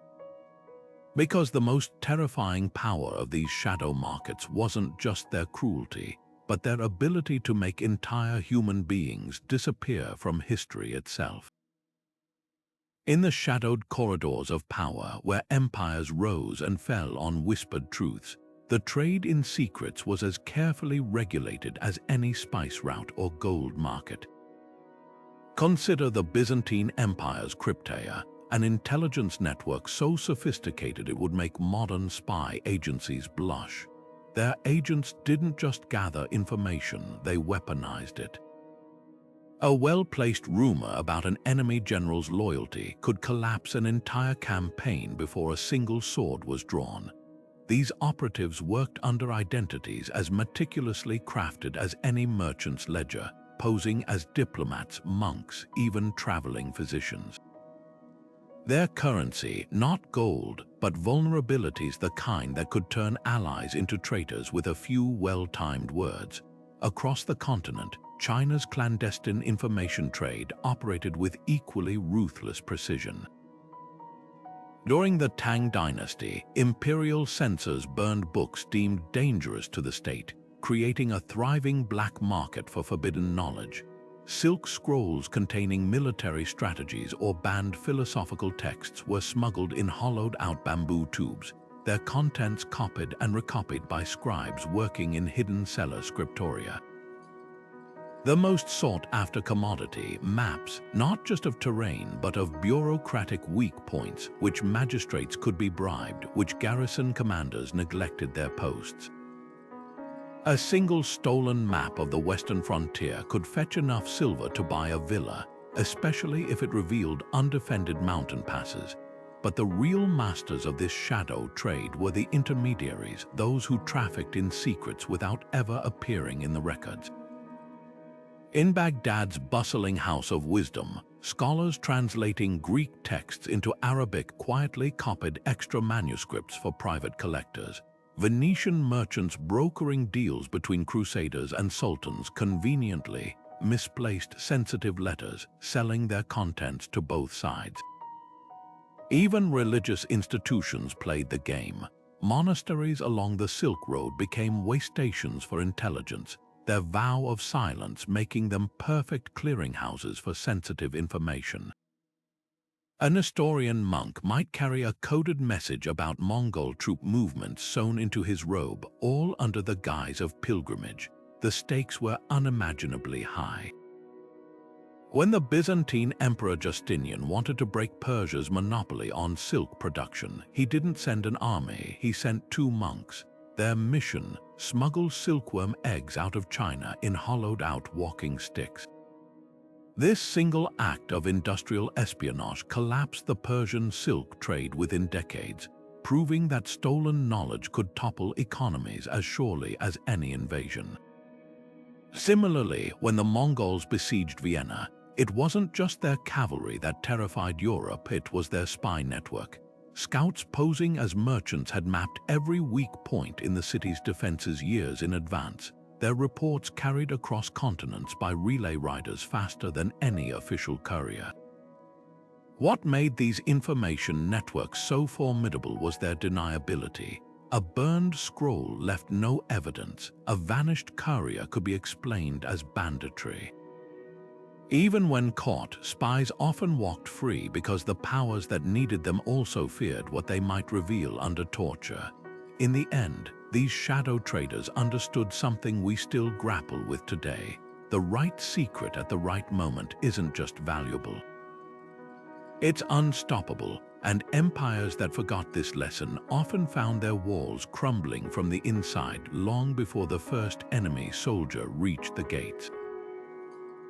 Because the most terrifying power of these shadow markets wasn't just their cruelty, but their ability to make entire human beings disappear from history itself. In the shadowed corridors of power where empires rose and fell on whispered truths, the trade in secrets was as carefully regulated as any spice route or gold market. Consider the Byzantine Empire's crypteia, an intelligence network so sophisticated it would make modern spy agencies blush. Their agents didn't just gather information, they weaponized it. A well-placed rumor about an enemy general's loyalty could collapse an entire campaign before a single sword was drawn. These operatives worked under identities as meticulously crafted as any merchant's ledger, posing as diplomats, monks, even traveling physicians. Their currency, not gold, but vulnerabilities, the kind that could turn allies into traitors with a few well-timed words. Across the continent, China's clandestine information trade operated with equally ruthless precision. During the Tang dynasty, imperial censors burned books deemed dangerous to the state, creating a thriving black market for forbidden knowledge. Silk scrolls containing military strategies or banned philosophical texts were smuggled in hollowed-out bamboo tubes, their contents copied and recopied by scribes working in hidden cellar scriptoria. The most sought-after commodity, maps, not just of terrain but of bureaucratic weak points, which magistrates could be bribed, which garrison commanders neglected their posts. A single stolen map of the western frontier could fetch enough silver to buy a villa, especially if it revealed undefended mountain passes. But the real masters of this shadow trade were the intermediaries, those who trafficked in secrets without ever appearing in the records. In Baghdad's bustling house of wisdom, scholars translating Greek texts into Arabic quietly copied extra manuscripts for private collectors. Venetian merchants brokering deals between crusaders and sultans conveniently misplaced sensitive letters, selling their contents to both sides. Even religious institutions played the game. Monasteries along the Silk Road became way stations for intelligence, their vow of silence making them perfect clearinghouses for sensitive information. A Nestorian monk might carry a coded message about Mongol troop movements sewn into his robe, all under the guise of pilgrimage. The stakes were unimaginably high. When the Byzantine Emperor Justinian wanted to break Persia's monopoly on silk production, he didn't send an army, he sent 2 monks. Their mission: smuggle silkworm eggs out of China in hollowed-out walking sticks. This single act of industrial espionage collapsed the Persian silk trade within decades, proving that stolen knowledge could topple economies as surely as any invasion. Similarly, when the Mongols besieged Vienna, it wasn't just their cavalry that terrified Europe, it was their spy network. Scouts posing as merchants had mapped every weak point in the city's defenses years in advance. Their reports carried across continents by relay riders faster than any official courier. What made these information networks so formidable was their deniability. A burned scroll left no evidence. A vanished courier could be explained as banditry. Even when caught, spies often walked free because the powers that needed them also feared what they might reveal under torture. In the end, these shadow traders understood something we still grapple with today. The right secret at the right moment isn't just valuable. It's unstoppable, and empires that forgot this lesson often found their walls crumbling from the inside long before the first enemy soldier reached the gates.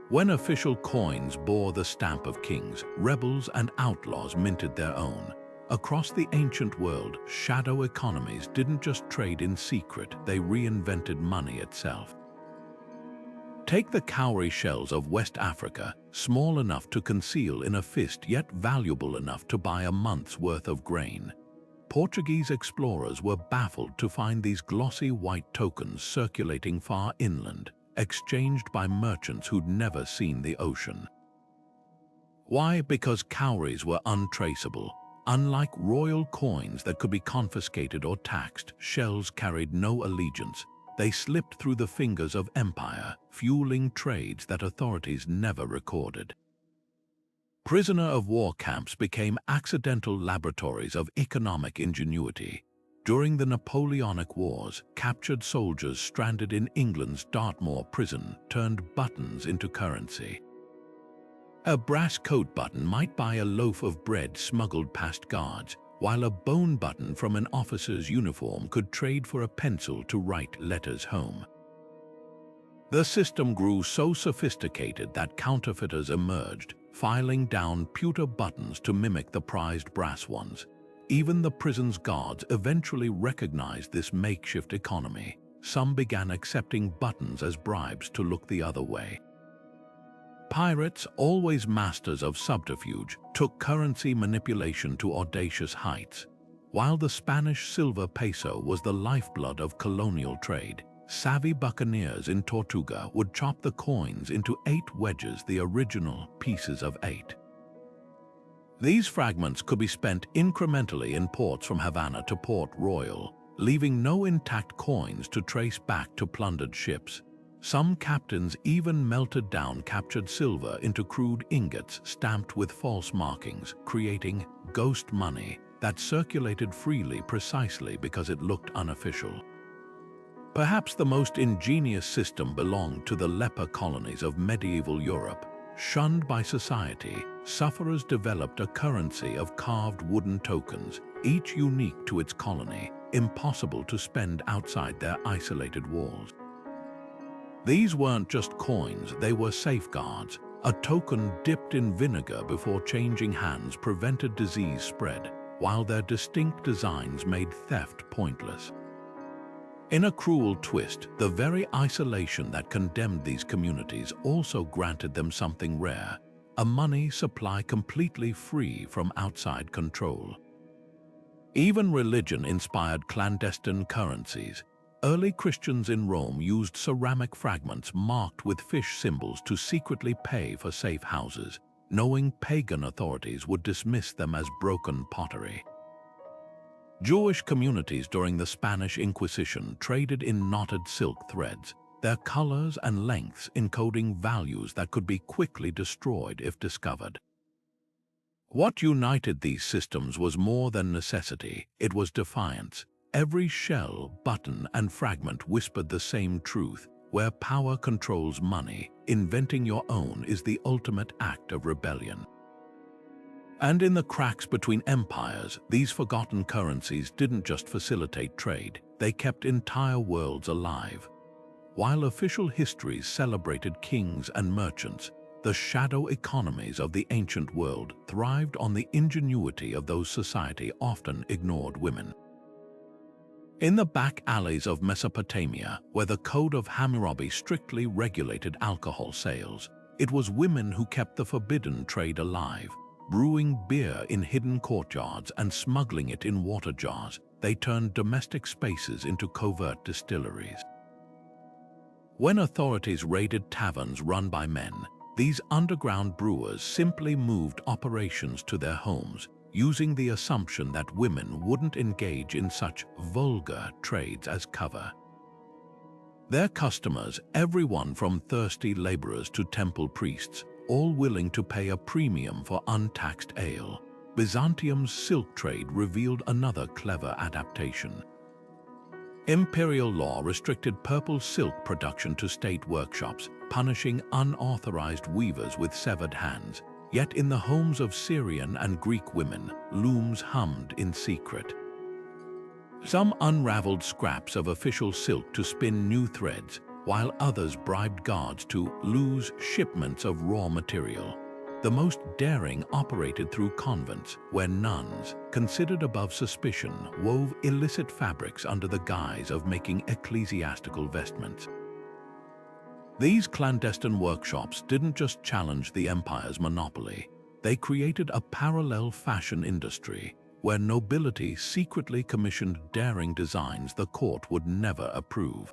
When official coins bore the stamp of kings, rebels and outlaws minted their own. Across the ancient world, shadow economies didn't just trade in secret, they reinvented money itself. Take the cowrie shells of West Africa, small enough to conceal in a fist yet valuable enough to buy a month's worth of grain. Portuguese explorers were baffled to find these glossy white tokens circulating far inland, exchanged by merchants who'd never seen the ocean. Why? Because cowries were untraceable. Unlike royal coins that could be confiscated or taxed, shells carried no allegiance. They slipped through the fingers of empire, fueling trades that authorities never recorded. Prisoner of war camps became accidental laboratories of economic ingenuity. During the Napoleonic Wars, captured soldiers stranded in England's Dartmoor prison turned buttons into currency. A brass coat button might buy a loaf of bread smuggled past guards, while a bone button from an officer's uniform could trade for a pencil to write letters home. The system grew so sophisticated that counterfeiters emerged, filing down pewter buttons to mimic the prized brass ones. Even the prison's guards eventually recognized this makeshift economy. Some began accepting buttons as bribes to look the other way. Pirates, always masters of subterfuge, took currency manipulation to audacious heights. While the Spanish silver peso was the lifeblood of colonial trade, savvy buccaneers in Tortuga would chop the coins into 8 wedges, the original pieces of 8. These fragments could be spent incrementally in ports from Havana to Port Royal, leaving no intact coins to trace back to plundered ships. Some captains even melted down captured silver into crude ingots stamped with false markings, creating ghost money that circulated freely precisely because it looked unofficial. Perhaps the most ingenious system belonged to the leper colonies of medieval Europe. Shunned by society, sufferers developed a currency of carved wooden tokens, each unique to its colony, impossible to spend outside their isolated walls. These weren't just coins, they were safeguards. A token dipped in vinegar before changing hands prevented disease spread, while their distinct designs made theft pointless. In a cruel twist, the very isolation that condemned these communities also granted them something rare, a money supply completely free from outside control. Even religion inspired clandestine currencies. Early Christians in Rome used ceramic fragments marked with fish symbols to secretly pay for safe houses, knowing pagan authorities would dismiss them as broken pottery. Jewish communities during the Spanish Inquisition traded in knotted silk threads, their colors and lengths encoding values that could be quickly destroyed if discovered. What united these systems was more than necessity, it was defiance. Every shell, button, and fragment whispered the same truth: where power controls money, inventing your own is the ultimate act of rebellion. And in the cracks between empires, these forgotten currencies didn't just facilitate trade, they kept entire worlds alive. While official histories celebrated kings and merchants, the shadow economies of the ancient world thrived on the ingenuity of those society often ignored women. In the back alleys of Mesopotamia, where the Code of Hammurabi strictly regulated alcohol sales, it was women who kept the forbidden trade alive. Brewing beer in hidden courtyards and smuggling it in water jars, they turned domestic spaces into covert distilleries. When authorities raided taverns run by men, these underground brewers simply moved operations to their homes, using the assumption that women wouldn't engage in such vulgar trades as cover. Their customers, everyone from thirsty laborers to temple priests, all willing to pay a premium for untaxed ale. Byzantium's silk trade revealed another clever adaptation. Imperial law restricted purple silk production to state workshops, punishing unauthorized weavers with severed hands. Yet in the homes of Syrian and Greek women, looms hummed in secret. Some unraveled scraps of official silk to spin new threads, while others bribed guards to lose shipments of raw material. The most daring operated through convents, where nuns, considered above suspicion, wove illicit fabrics under the guise of making ecclesiastical vestments. These clandestine workshops didn't just challenge the empire's monopoly, they created a parallel fashion industry. where nobility secretly commissioned daring designs the court would never approve.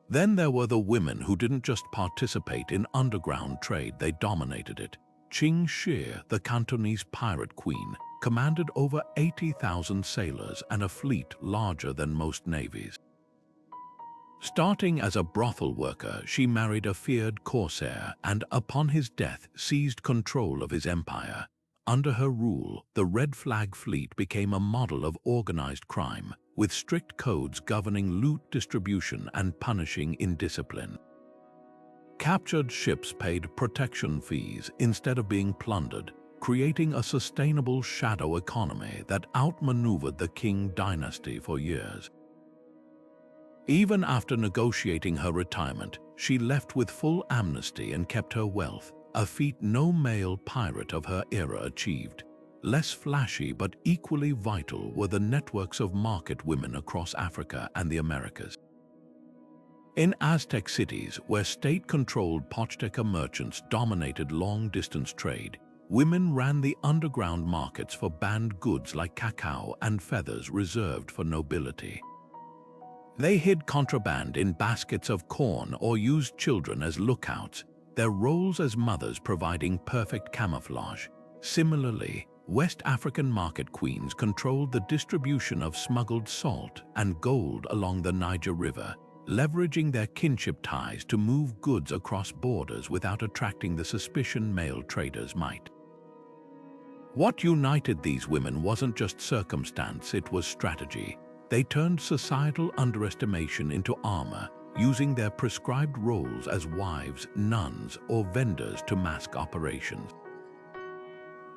Then there were the women who didn't just participate in underground trade, they dominated it. Qing Shi, the Cantonese pirate queen, commanded over 80,000 sailors and a fleet larger than most navies. Starting as a brothel worker, she married a feared corsair and, upon his death, seized control of his empire. Under her rule, the Red Flag Fleet became a model of organized crime, with strict codes governing loot distribution and punishing indiscipline. Captured ships paid protection fees instead of being plundered, creating a sustainable shadow economy that outmaneuvered the Qing dynasty for years. Even after negotiating her retirement, she left with full amnesty and kept her wealth, a feat no male pirate of her era achieved. Less flashy but equally vital were the networks of market women across Africa and the Americas. In Aztec cities, where state-controlled Pochteka merchants dominated long-distance trade, women ran the underground markets for banned goods like cacao and feathers reserved for nobility. They hid contraband in baskets of corn or used children as lookouts, their roles as mothers providing perfect camouflage. Similarly, West African market queens controlled the distribution of smuggled salt and gold along the Niger River, leveraging their kinship ties to move goods across borders without attracting the suspicion male traders might. What united these women wasn't just circumstance, it was strategy. They turned societal underestimation into armor, using their prescribed roles as wives, nuns, or vendors to mask operations.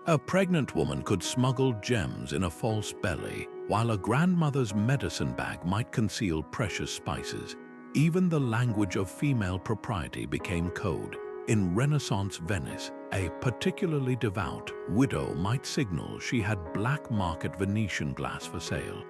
A pregnant woman could smuggle gems in a false belly, while a grandmother's medicine bag might conceal precious spices. Even the language of female propriety became code. In Renaissance Venice, a particularly devout widow might signal she had black market Venetian glass for sale.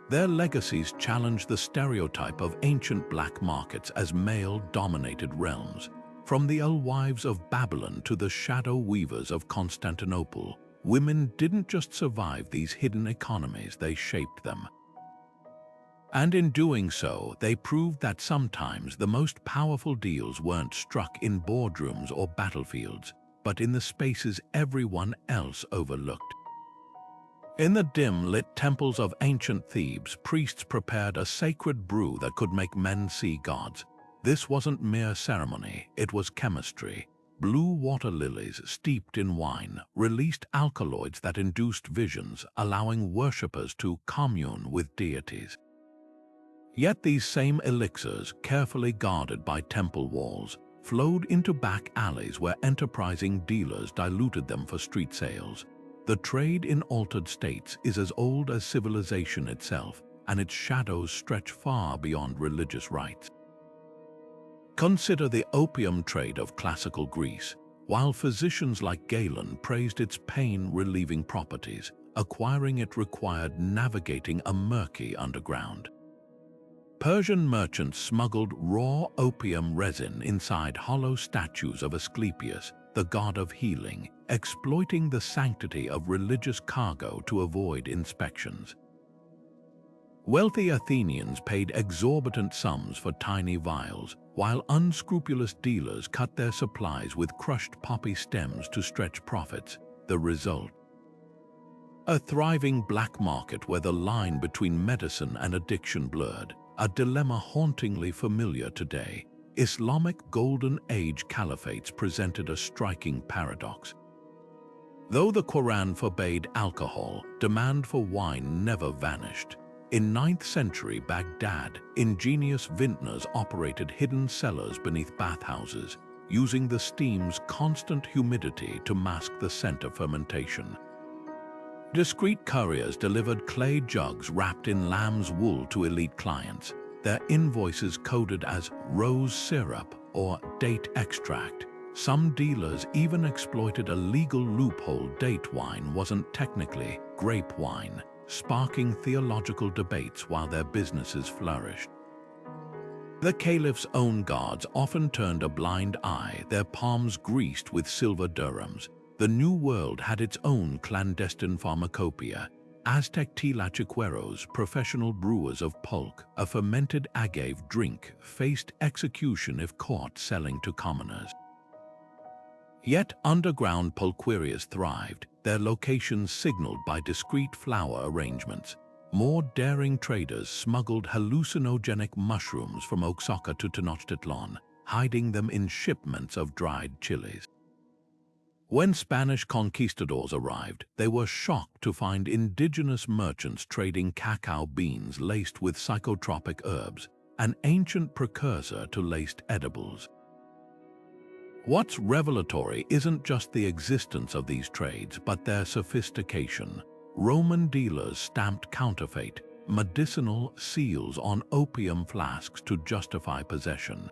Their legacies challenged the stereotype of ancient black markets as male-dominated realms. From the alewives of Babylon to the shadow weavers of Constantinople, women didn't just survive these hidden economies, they shaped them. And in doing so, they proved that sometimes the most powerful deals weren't struck in boardrooms or battlefields, but in the spaces everyone else overlooked. In the dim-lit temples of ancient Thebes, priests prepared a sacred brew that could make men see gods. This wasn't mere ceremony, it was chemistry. Blue water lilies steeped in wine released alkaloids that induced visions, allowing worshippers to commune with deities. Yet these same elixirs, carefully guarded by temple walls, flowed into back alleys where enterprising dealers diluted them for street sales. The trade in altered states is as old as civilization itself, and its shadows stretch far beyond religious rites. Consider the opium trade of classical Greece. While physicians like Galen praised its pain-relieving properties, acquiring it required navigating a murky underground. Persian merchants smuggled raw opium resin inside hollow statues of Asclepius, the god of healing, exploiting the sanctity of religious cargo to avoid inspections. Wealthy Athenians paid exorbitant sums for tiny vials, while unscrupulous dealers cut their supplies with crushed poppy stems to stretch profits. The result? A thriving black market where the line between medicine and addiction blurred, a dilemma hauntingly familiar today. Islamic Golden Age caliphates presented a striking paradox. Though the Quran forbade alcohol, demand for wine never vanished. In 9th century Baghdad, ingenious vintners operated hidden cellars beneath bathhouses, using the steam's constant humidity to mask the scent of fermentation. Discreet couriers delivered clay jugs wrapped in lamb's wool to elite clients, their invoices coded as rose syrup or date extract. Some dealers even exploited a legal loophole: date wine wasn't technically grape wine, sparking theological debates while their businesses flourished. The caliph's own guards often turned a blind eye, their palms greased with silver dirhams. The New World had its own clandestine pharmacopoeia. Aztec tlachiqueros, professional brewers of pulque, a fermented agave drink, faced execution if caught selling to commoners. Yet underground pulquerias thrived, their locations signaled by discreet flower arrangements. More daring traders smuggled hallucinogenic mushrooms from Oaxaca to Tenochtitlan, hiding them in shipments of dried chilies. When Spanish conquistadors arrived, they were shocked to find indigenous merchants trading cacao beans laced with psychotropic herbs, an ancient precursor to laced edibles. What's revelatory isn't just the existence of these trades, but their sophistication. Roman dealers stamped counterfeit, medicinal seals on opium flasks to justify possession.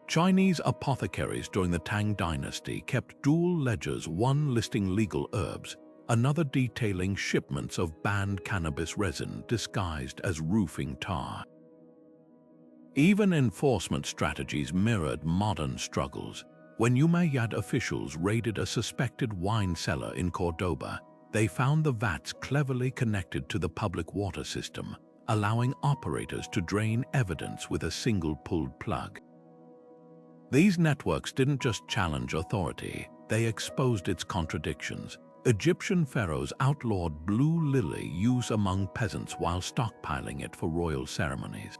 Chinese apothecaries during the Tang dynasty kept dual ledgers, one listing legal herbs, another detailing shipments of banned cannabis resin disguised as roofing tar. Even enforcement strategies mirrored modern struggles. When Umayyad officials raided a suspected wine cellar in Cordoba, they found the vats cleverly connected to the public water system, allowing operators to drain evidence with a single pulled plug. These networks didn't just challenge authority, they exposed its contradictions. Egyptian pharaohs outlawed blue lily use among peasants while stockpiling it for royal ceremonies.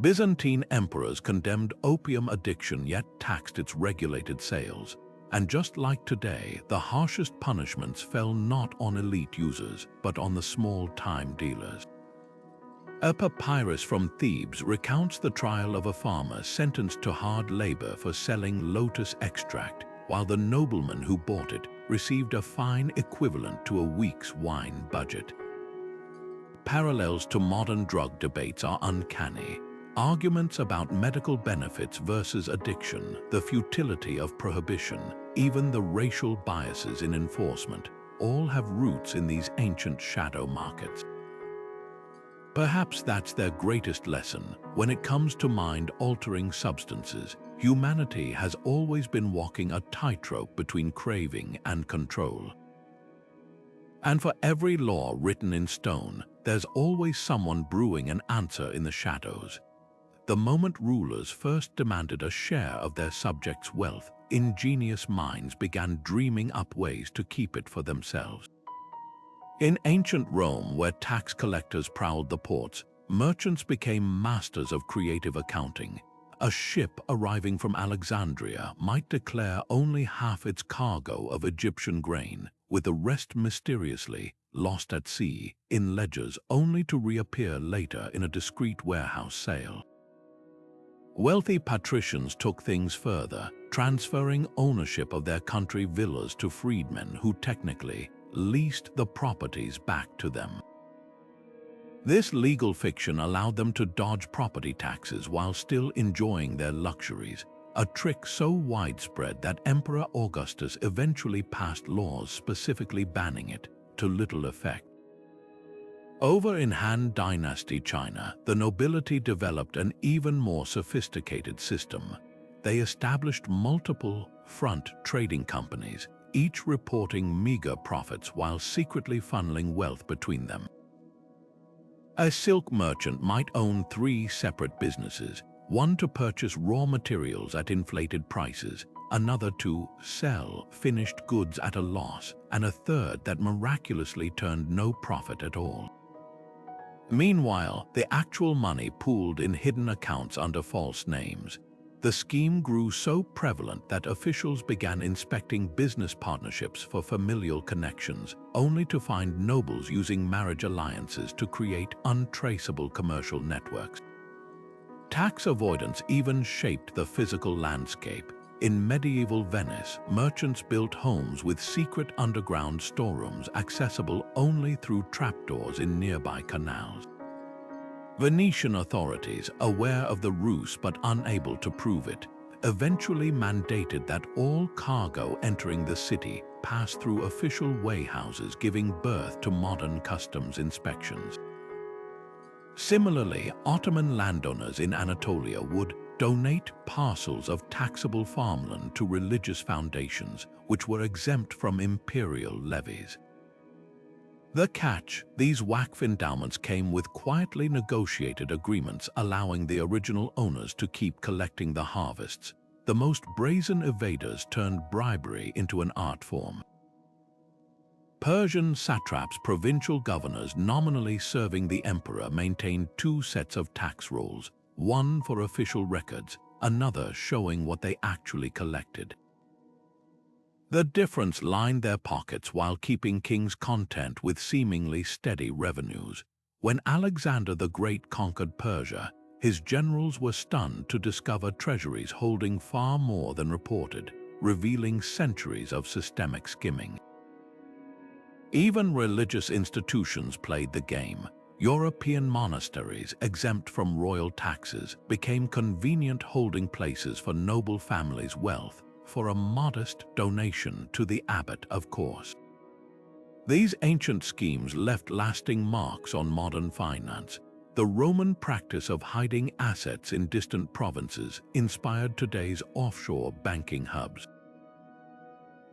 Byzantine emperors condemned opium addiction yet taxed its regulated sales. And just like today, the harshest punishments fell not on elite users, but on the small-time dealers. A papyrus from Thebes recounts the trial of a farmer sentenced to hard labor for selling lotus extract, while the nobleman who bought it received a fine equivalent to a week's wine budget. Parallels to modern drug debates are uncanny. Arguments about medical benefits versus addiction, the futility of prohibition, even the racial biases in enforcement, all have roots in these ancient shadow markets. Perhaps that's their greatest lesson. When it comes to mind-altering substances, humanity has always been walking a tightrope between craving and control. And for every law written in stone, there's always someone brewing an answer in the shadows. The moment rulers first demanded a share of their subjects' wealth, ingenious minds began dreaming up ways to keep it for themselves. In ancient Rome, where tax collectors prowled the ports, merchants became masters of creative accounting. A ship arriving from Alexandria might declare only half its cargo of Egyptian grain, with the rest mysteriously lost at sea in ledgers only to reappear later in a discreet warehouse sale. Wealthy patricians took things further, transferring ownership of their country villas to freedmen who technically leased the properties back to them. This legal fiction allowed them to dodge property taxes while still enjoying their luxuries, a trick so widespread that Emperor Augustus eventually passed laws specifically banning it, to little effect. Over in Han Dynasty China, the nobility developed an even more sophisticated system. They established multiple front trading companies, each reporting meager profits while secretly funneling wealth between them. A silk merchant might own 3 separate businesses, one to purchase raw materials at inflated prices, another to sell finished goods at a loss, and a third that miraculously turned no profit at all. Meanwhile, the actual money pooled in hidden accounts under false names. The scheme grew so prevalent that officials began inspecting business partnerships for familial connections, only to find nobles using marriage alliances to create untraceable commercial networks. Tax avoidance even shaped the physical landscape. In medieval Venice, merchants built homes with secret underground storerooms accessible only through trapdoors in nearby canals. Venetian authorities, aware of the ruse but unable to prove it, eventually mandated that all cargo entering the city pass through official warehouses, giving birth to modern customs inspections. Similarly, Ottoman landowners in Anatolia would donate parcels of taxable farmland to religious foundations which were exempt from imperial levies. The catch: these waqf endowments came with quietly negotiated agreements allowing the original owners to keep collecting the harvests. The most brazen evaders turned bribery into an art form. Persian satraps, provincial governors nominally serving the emperor, maintained two sets of tax rolls, one for official records, another showing what they actually collected. The difference lined their pockets while keeping kings content with seemingly steady revenues. When Alexander the Great conquered Persia, his generals were stunned to discover treasuries holding far more than reported, revealing centuries of systemic skimming. Even religious institutions played the game. European monasteries, exempt from royal taxes, became convenient holding places for noble families' wealth, for a modest donation to the abbot, of course. These ancient schemes left lasting marks on modern finance. The Roman practice of hiding assets in distant provinces inspired today's offshore banking hubs.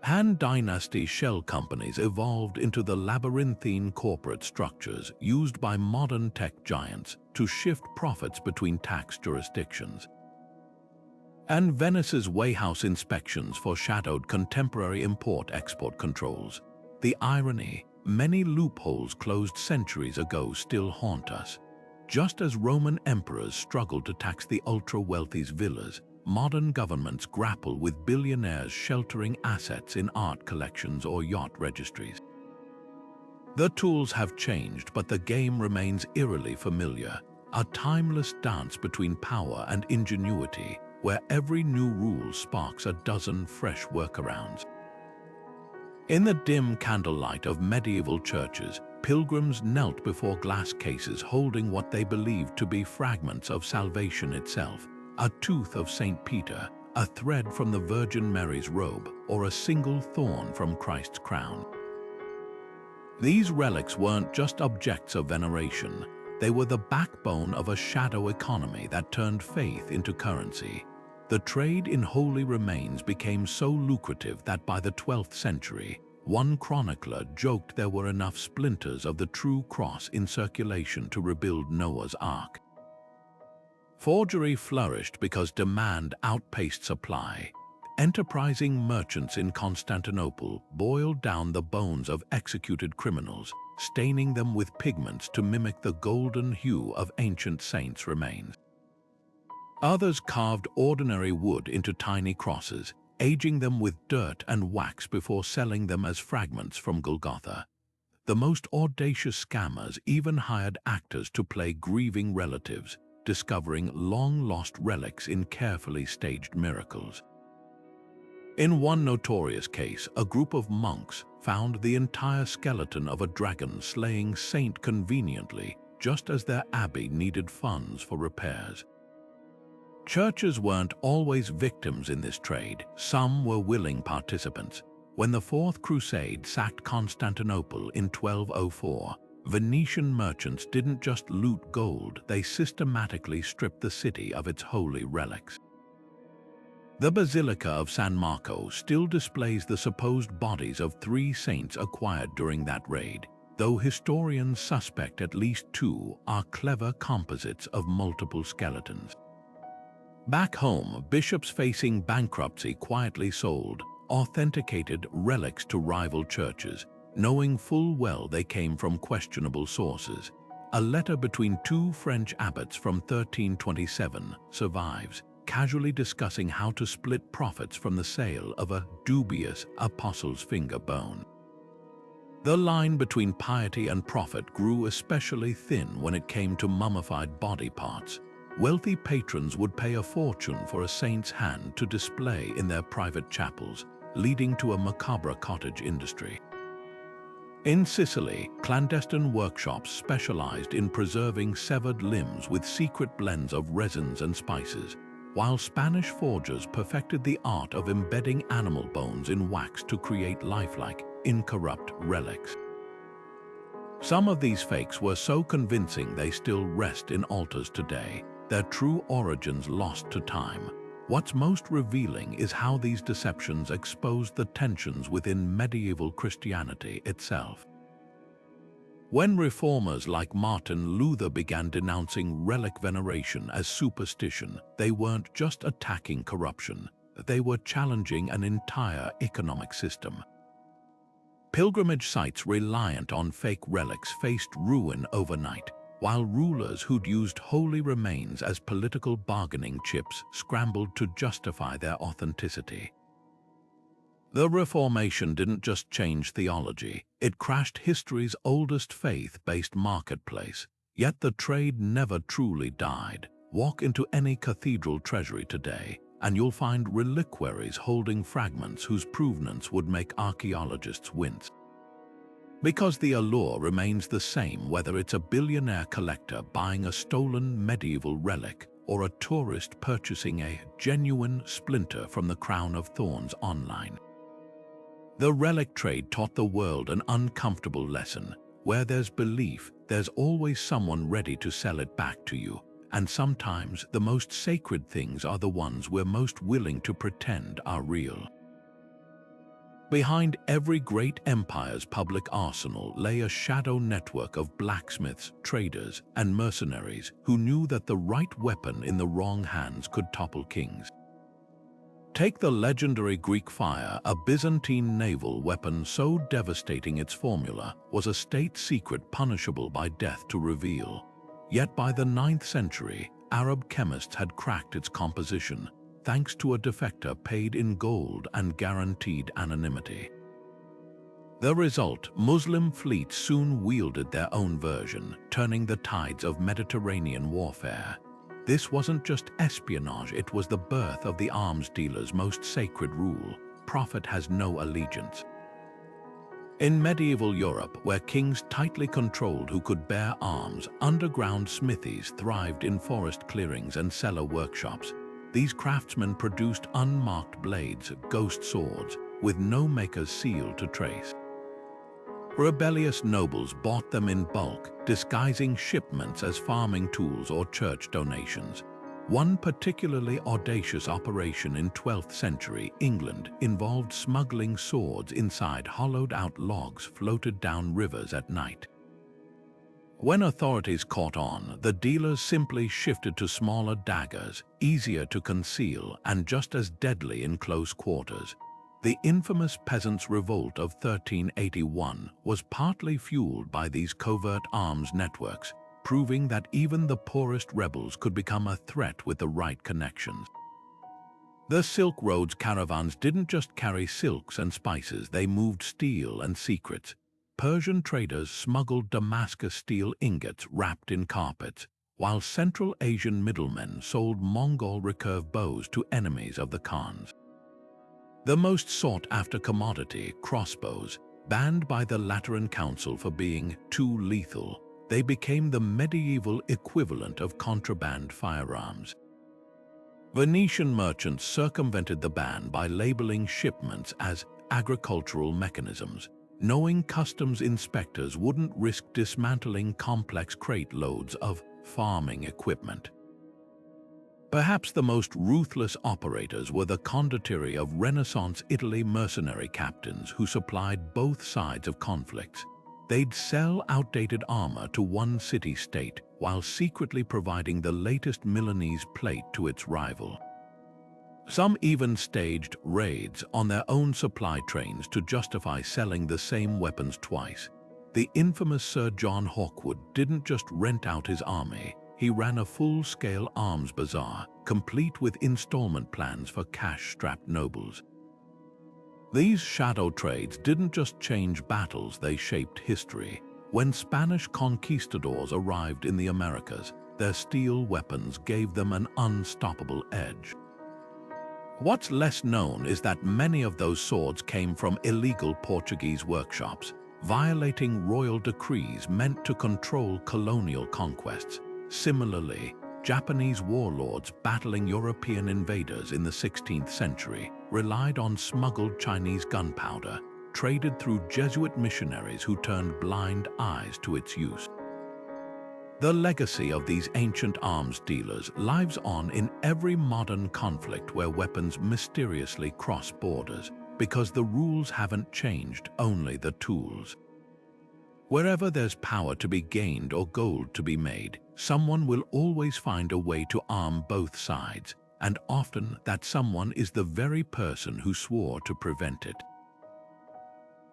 Han Dynasty shell companies evolved into the labyrinthine corporate structures used by modern tech giants to shift profits between tax jurisdictions. And Venice's Weighhouse inspections foreshadowed contemporary import-export controls. The irony: many loopholes closed centuries ago still haunt us. Just as Roman emperors struggled to tax the ultra-wealthy's villas, modern governments grapple with billionaires sheltering assets in art collections or yacht registries. The tools have changed, but the game remains eerily familiar, a timeless dance between power and ingenuity, where every new rule sparks a dozen fresh workarounds. In the dim candlelight of medieval churches, pilgrims knelt before glass cases holding what they believed to be fragments of salvation itself: a tooth of St. Peter, a thread from the Virgin Mary's robe, or a single thorn from Christ's crown. These relics weren't just objects of veneration. They were the backbone of a shadow economy that turned faith into currency. The trade in holy remains became so lucrative that by the 12th century, one chronicler joked there were enough splinters of the true cross in circulation to rebuild Noah's Ark. Forgery flourished because demand outpaced supply. Enterprising merchants in Constantinople boiled down the bones of executed criminals, staining them with pigments to mimic the golden hue of ancient saints' remains. Others carved ordinary wood into tiny crosses, aging them with dirt and wax before selling them as fragments from Golgotha. The most audacious scammers even hired actors to play grieving relatives, discovering long-lost relics in carefully staged miracles. In one notorious case, a group of monks found the entire skeleton of a dragon slaying saint conveniently, just as their abbey needed funds for repairs. Churches weren't always victims in this trade. Some were willing participants. When the Fourth Crusade sacked Constantinople in 1204, Venetian merchants didn't just loot gold, they systematically stripped the city of its holy relics. The Basilica of San Marco still displays the supposed bodies of 3 saints acquired during that raid, though historians suspect at least 2 are clever composites of multiple skeletons. Back home, bishops facing bankruptcy quietly sold authenticated relics to rival churches, knowing full well they came from questionable sources. A letter between 2 French abbots from 1327 survives, casually discussing how to split profits from the sale of a dubious apostle's finger bone. The line between piety and profit grew especially thin when it came to mummified body parts. Wealthy patrons would pay a fortune for a saint's hand to display in their private chapels, leading to a macabre cottage industry. In Sicily, clandestine workshops specialized in preserving severed limbs with secret blends of resins and spices, while Spanish forgers perfected the art of embedding animal bones in wax to create lifelike, incorrupt relics. Some of these fakes were so convincing they still rest in altars today. their true origins lost to time. What's most revealing is how these deceptions expose the tensions within medieval Christianity itself. When reformers like Martin Luther began denouncing relic veneration as superstition, they weren't just attacking corruption, they were challenging an entire economic system. Pilgrimage sites reliant on fake relics faced ruin overnight, while rulers who'd used holy remains as political bargaining chips scrambled to justify their authenticity. The Reformation didn't just change theology, it crashed history's oldest faith-based marketplace. Yet the trade never truly died. Walk into any cathedral treasury today, and you'll find reliquaries holding fragments whose provenance would make archaeologists wince. Because the allure remains the same whether it's a billionaire collector buying a stolen medieval relic or a tourist purchasing a genuine splinter from the crown of thorns online. The relic trade taught the world an uncomfortable lesson. Where there's belief, there's always someone ready to sell it back to you. And sometimes the most sacred things are the ones we're most willing to pretend are real. Behind every great empire's public arsenal lay a shadow network of blacksmiths, traders, and mercenaries who knew that the right weapon in the wrong hands could topple kings. Take the legendary Greek fire, a Byzantine naval weapon so devastating its formula was a state secret punishable by death to reveal. Yet by the 9th century, Arab chemists had cracked its composition, thanks to a defector paid in gold and guaranteed anonymity. The result, Muslim fleets soon wielded their own version, turning the tides of Mediterranean warfare. This wasn't just espionage, it was the birth of the arms dealer's most sacred rule: profit has no allegiance. In medieval Europe, where kings tightly controlled who could bear arms, underground smithies thrived in forest clearings and cellar workshops. These craftsmen produced unmarked blades, ghost swords, with no maker's seal to trace. Rebellious nobles bought them in bulk, disguising shipments as farming tools or church donations. One particularly audacious operation in 12th century England involved smuggling swords inside hollowed-out logs floated down rivers at night. When authorities caught on, the dealers simply shifted to smaller daggers, easier to conceal and just as deadly in close quarters. The infamous Peasants' Revolt of 1381 was partly fueled by these covert arms networks, proving that even the poorest rebels could become a threat with the right connections. The Silk Road's caravans didn't just carry silks and spices, they moved steel and secrets. Persian traders smuggled Damascus steel ingots wrapped in carpets, while Central Asian middlemen sold Mongol recurve bows to enemies of the Khans. The most sought-after commodity, crossbows, banned by the Lateran Council for being too lethal, they became the medieval equivalent of contraband firearms. Venetian merchants circumvented the ban by labeling shipments as agricultural mechanisms, knowing customs inspectors wouldn't risk dismantling complex crate loads of farming equipment. Perhaps the most ruthless operators were the condottieri of Renaissance Italy mercenary captains who supplied both sides of conflicts. They'd sell outdated armor to one city-state while secretly providing the latest Milanese plate to its rival. Some even staged raids on their own supply trains to justify selling the same weapons twice. The infamous Sir John Hawkwood didn't just rent out his army, he ran a full-scale arms bazaar, complete with installment plans for cash-strapped nobles. These shadow trades didn't just change battles, they shaped history. When Spanish conquistadors arrived in the Americas, their steel weapons gave them an unstoppable edge. What's less known is that many of those swords came from illegal Portuguese workshops, violating royal decrees meant to control colonial conquests. Similarly, Japanese warlords battling European invaders in the 16th century relied on smuggled Chinese gunpowder, traded through Jesuit missionaries who turned blind eyes to its use. The legacy of these ancient arms dealers lives on in every modern conflict where weapons mysteriously cross borders, because the rules haven't changed, only the tools. Wherever there's power to be gained or gold to be made, someone will always find a way to arm both sides, and often that someone is the very person who swore to prevent it.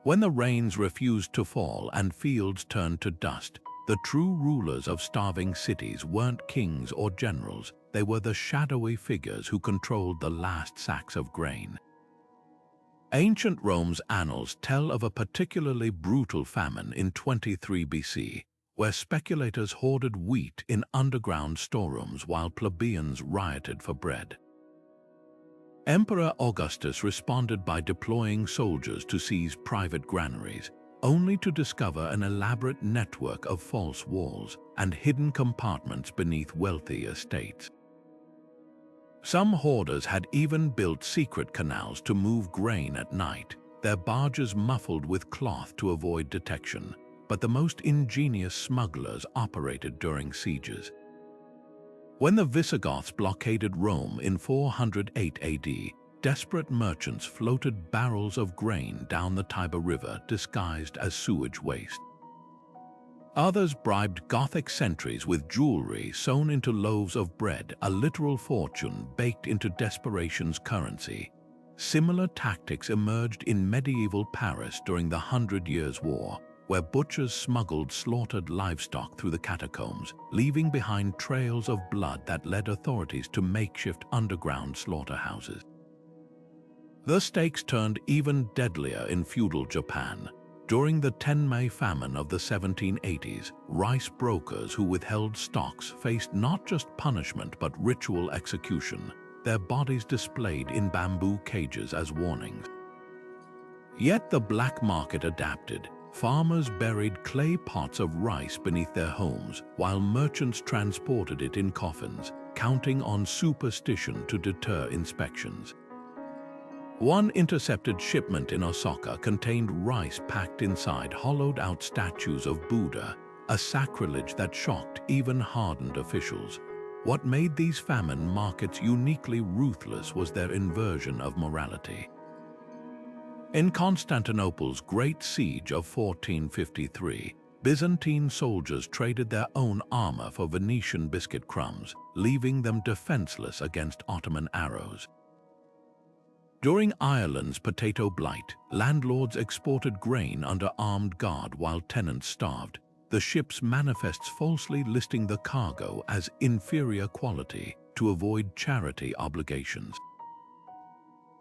When the rains refused to fall and fields turned to dust, the true rulers of starving cities weren't kings or generals, they were the shadowy figures who controlled the last sacks of grain. Ancient Rome's annals tell of a particularly brutal famine in 23 BC, where speculators hoarded wheat in underground storerooms while plebeians rioted for bread. Emperor Augustus responded by deploying soldiers to seize private granaries, only to discover an elaborate network of false walls and hidden compartments beneath wealthy estates. Some hoarders had even built secret canals to move grain at night, their barges muffled with cloth to avoid detection, but the most ingenious smugglers operated during sieges. When the Visigoths blockaded Rome in 408 AD, desperate merchants floated barrels of grain down the Tiber River disguised as sewage waste. Others bribed Gothic sentries with jewelry sewn into loaves of bread, a literal fortune baked into desperation's currency. Similar tactics emerged in medieval Paris during the 100 Years' War, where butchers smuggled slaughtered livestock through the catacombs, leaving behind trails of blood that led authorities to makeshift underground slaughterhouses. The stakes turned even deadlier in feudal Japan. During the Tenmei famine of the 1780s, rice brokers who withheld stocks faced not just punishment but ritual execution, their bodies displayed in bamboo cages as warnings. Yet the black market adapted. Farmers buried clay pots of rice beneath their homes, while merchants transported it in coffins, counting on superstition to deter inspections. One intercepted shipment in Osaka contained rice packed inside hollowed-out statues of Buddha, a sacrilege that shocked even hardened officials. What made these famine markets uniquely ruthless was their inversion of morality. In Constantinople's Great Siege of 1453, Byzantine soldiers traded their own armor for Venetian biscuit crumbs, leaving them defenseless against Ottoman arrows. During Ireland's potato blight, landlords exported grain under armed guard while tenants starved, the ship's manifests falsely listing the cargo as inferior quality to avoid charity obligations.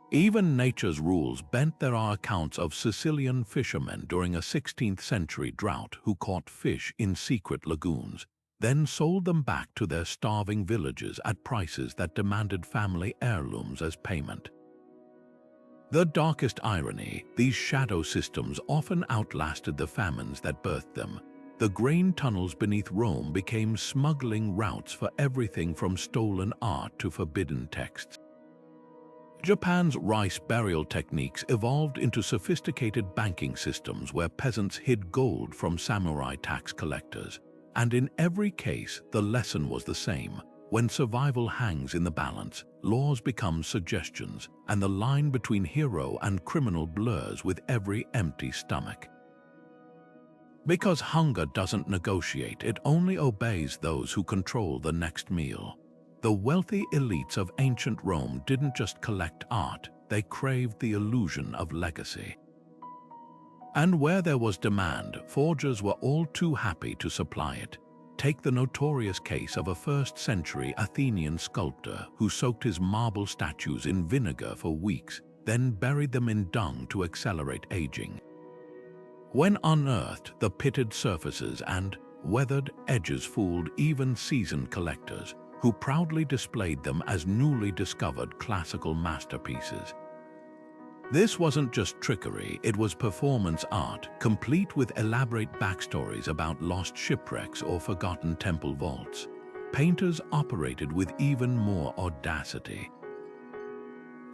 Even nature's rules bent. There are accounts of Sicilian fishermen during a 16th century drought who caught fish in secret lagoons, then sold them back to their starving villages at prices that demanded family heirlooms as payment. The darkest irony, these shadow systems often outlasted the famines that birthed them. The grain tunnels beneath Rome became smuggling routes for everything from stolen art to forbidden texts. Japan's rice burial techniques evolved into sophisticated banking systems where peasants hid gold from samurai tax collectors. And in every case, the lesson was the same. When survival hangs in the balance, laws become suggestions, and the line between hero and criminal blurs with every empty stomach. Because hunger doesn't negotiate, it only obeys those who control the next meal. The wealthy elites of ancient Rome didn't just collect art, they craved the illusion of legacy. And where there was demand, forgers were all too happy to supply it. Take the notorious case of a 1st century Athenian sculptor who soaked his marble statues in vinegar for weeks, then buried them in dung to accelerate aging. When unearthed, the pitted surfaces and weathered edges fooled even seasoned collectors, who proudly displayed them as newly discovered classical masterpieces. This wasn't just trickery, it was performance art, complete with elaborate backstories about lost shipwrecks or forgotten temple vaults. Painters operated with even more audacity.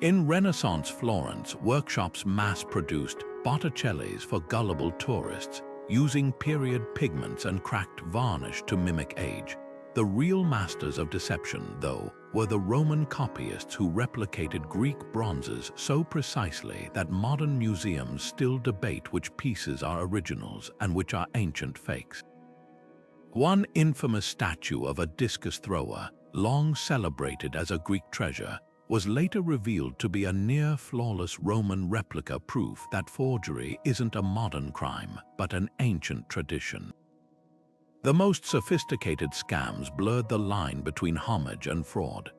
In Renaissance Florence, workshops mass-produced Botticellis for gullible tourists, using period pigments and cracked varnish to mimic age. The real masters of deception, though, were the Roman copyists who replicated Greek bronzes so precisely that modern museums still debate which pieces are originals and which are ancient fakes. One infamous statue of a discus thrower, long celebrated as a Greek treasure, was later revealed to be a near-flawless Roman replica, proof that forgery isn't a modern crime, but an ancient tradition. The most sophisticated scams blurred the line between homage and fraud.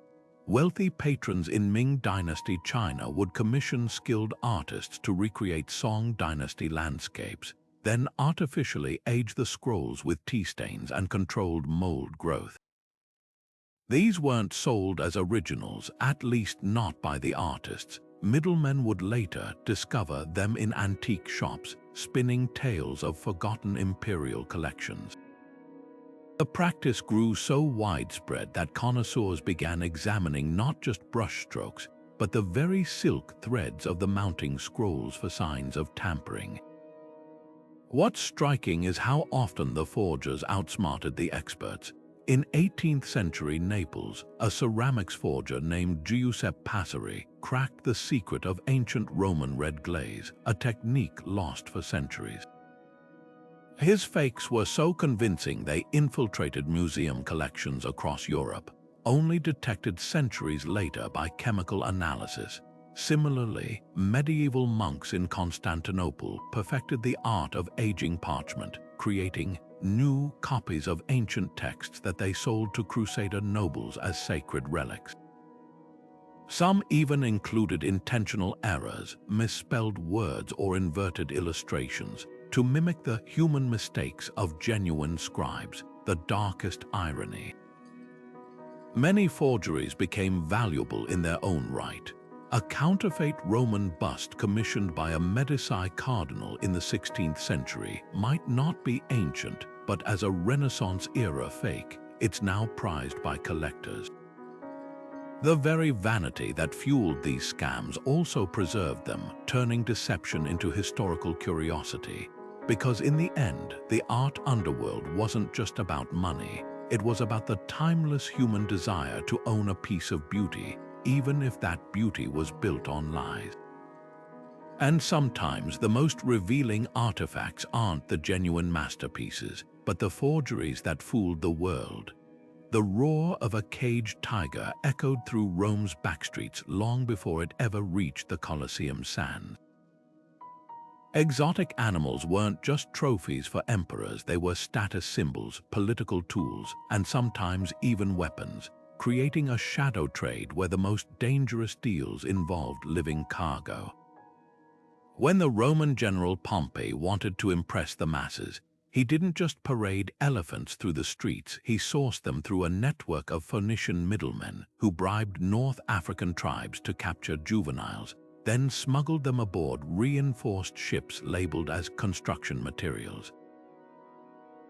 Wealthy patrons in Ming Dynasty China would commission skilled artists to recreate Song Dynasty landscapes, then artificially age the scrolls with tea stains and controlled mold growth. These weren't sold as originals, at least not by the artists. Middlemen would later discover them in antique shops, spinning tales of forgotten imperial collections. The practice grew so widespread that connoisseurs began examining not just brushstrokes, but the very silk threads of the mounting scrolls for signs of tampering. What's striking is how often the forgers outsmarted the experts. In 18th century Naples, a ceramics forger named Giuseppe Passeri cracked the secret of ancient Roman red glaze, a technique lost for centuries. His fakes were so convincing they infiltrated museum collections across Europe, only detected centuries later by chemical analysis. Similarly, medieval monks in Constantinople perfected the art of aging parchment, creating new copies of ancient texts that they sold to Crusader nobles as sacred relics. Some even included intentional errors, misspelled words, or inverted illustrations to mimic the human mistakes of genuine scribes, the darkest irony. Many forgeries became valuable in their own right. A counterfeit Roman bust commissioned by a Medici cardinal in the 16th century might not be ancient, but as a Renaissance-era fake, it's now prized by collectors. The very vanity that fueled these scams also preserved them, turning deception into historical curiosity. Because in the end, the art underworld wasn't just about money. It was about the timeless human desire to own a piece of beauty, even if that beauty was built on lies. And sometimes the most revealing artifacts aren't the genuine masterpieces, but the forgeries that fooled the world. The roar of a caged tiger echoed through Rome's backstreets long before it ever reached the Colosseum sands. Exotic animals weren't just trophies for emperors, they were status symbols, political tools, and sometimes even weapons, creating a shadow trade where the most dangerous deals involved living cargo. When the Roman general Pompey wanted to impress the masses, he didn't just parade elephants through the streets, he sourced them through a network of Phoenician middlemen who bribed North African tribes to capture juveniles, then smuggled them aboard reinforced ships labeled as construction materials.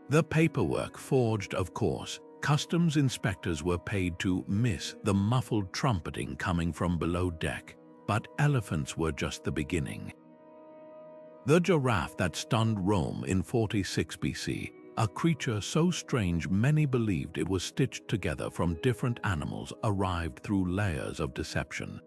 The paperwork forged, of course. Customs inspectors were paid to miss the muffled trumpeting coming from below deck, but elephants were just the beginning. The giraffe that stunned Rome in 46 BC, a creature so strange many believed it was stitched together from different animals, arrived through layers of deception.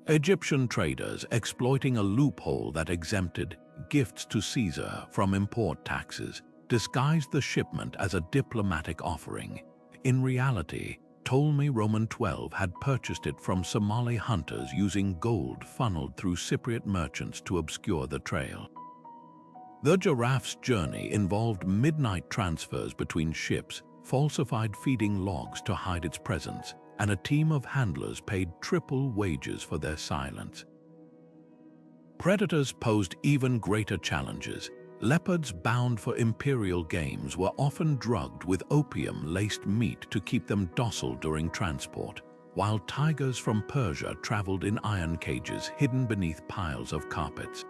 Egyptian traders, exploiting a loophole that exempted gifts to Caesar from import taxes, disguised the shipment as a diplomatic offering. In reality, Ptolemy Roman XII had purchased it from Somali hunters using gold funneled through Cypriot merchants to obscure the trail. The giraffe's journey involved midnight transfers between ships, falsified feeding logs to hide its presence, and a team of handlers paid triple wages for their silence. Predators posed even greater challenges. Leopards bound for imperial games were often drugged with opium-laced meat to keep them docile during transport, while tigers from Persia traveled in iron cages hidden beneath piles of carpets.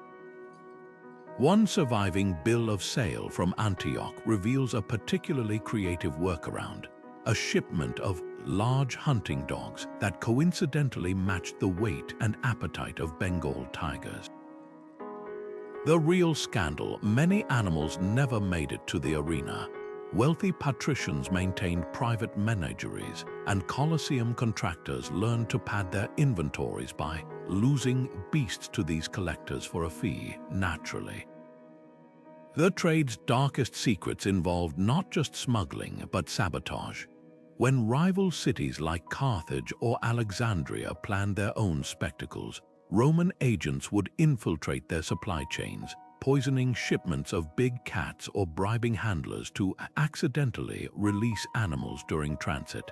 One surviving bill of sale from Antioch reveals a particularly creative workaround: a shipment of large hunting dogs that coincidentally matched the weight and appetite of Bengal tigers. The real scandal: many animals never made it to the arena. Wealthy patricians maintained private menageries, and Colosseum contractors learned to pad their inventories by losing beasts to these collectors for a fee, naturally. The trade's darkest secrets involved not just smuggling, but sabotage. When rival cities like Carthage or Alexandria planned their own spectacles, Roman agents would infiltrate their supply chains, poisoning shipments of big cats or bribing handlers to accidentally release animals during transit.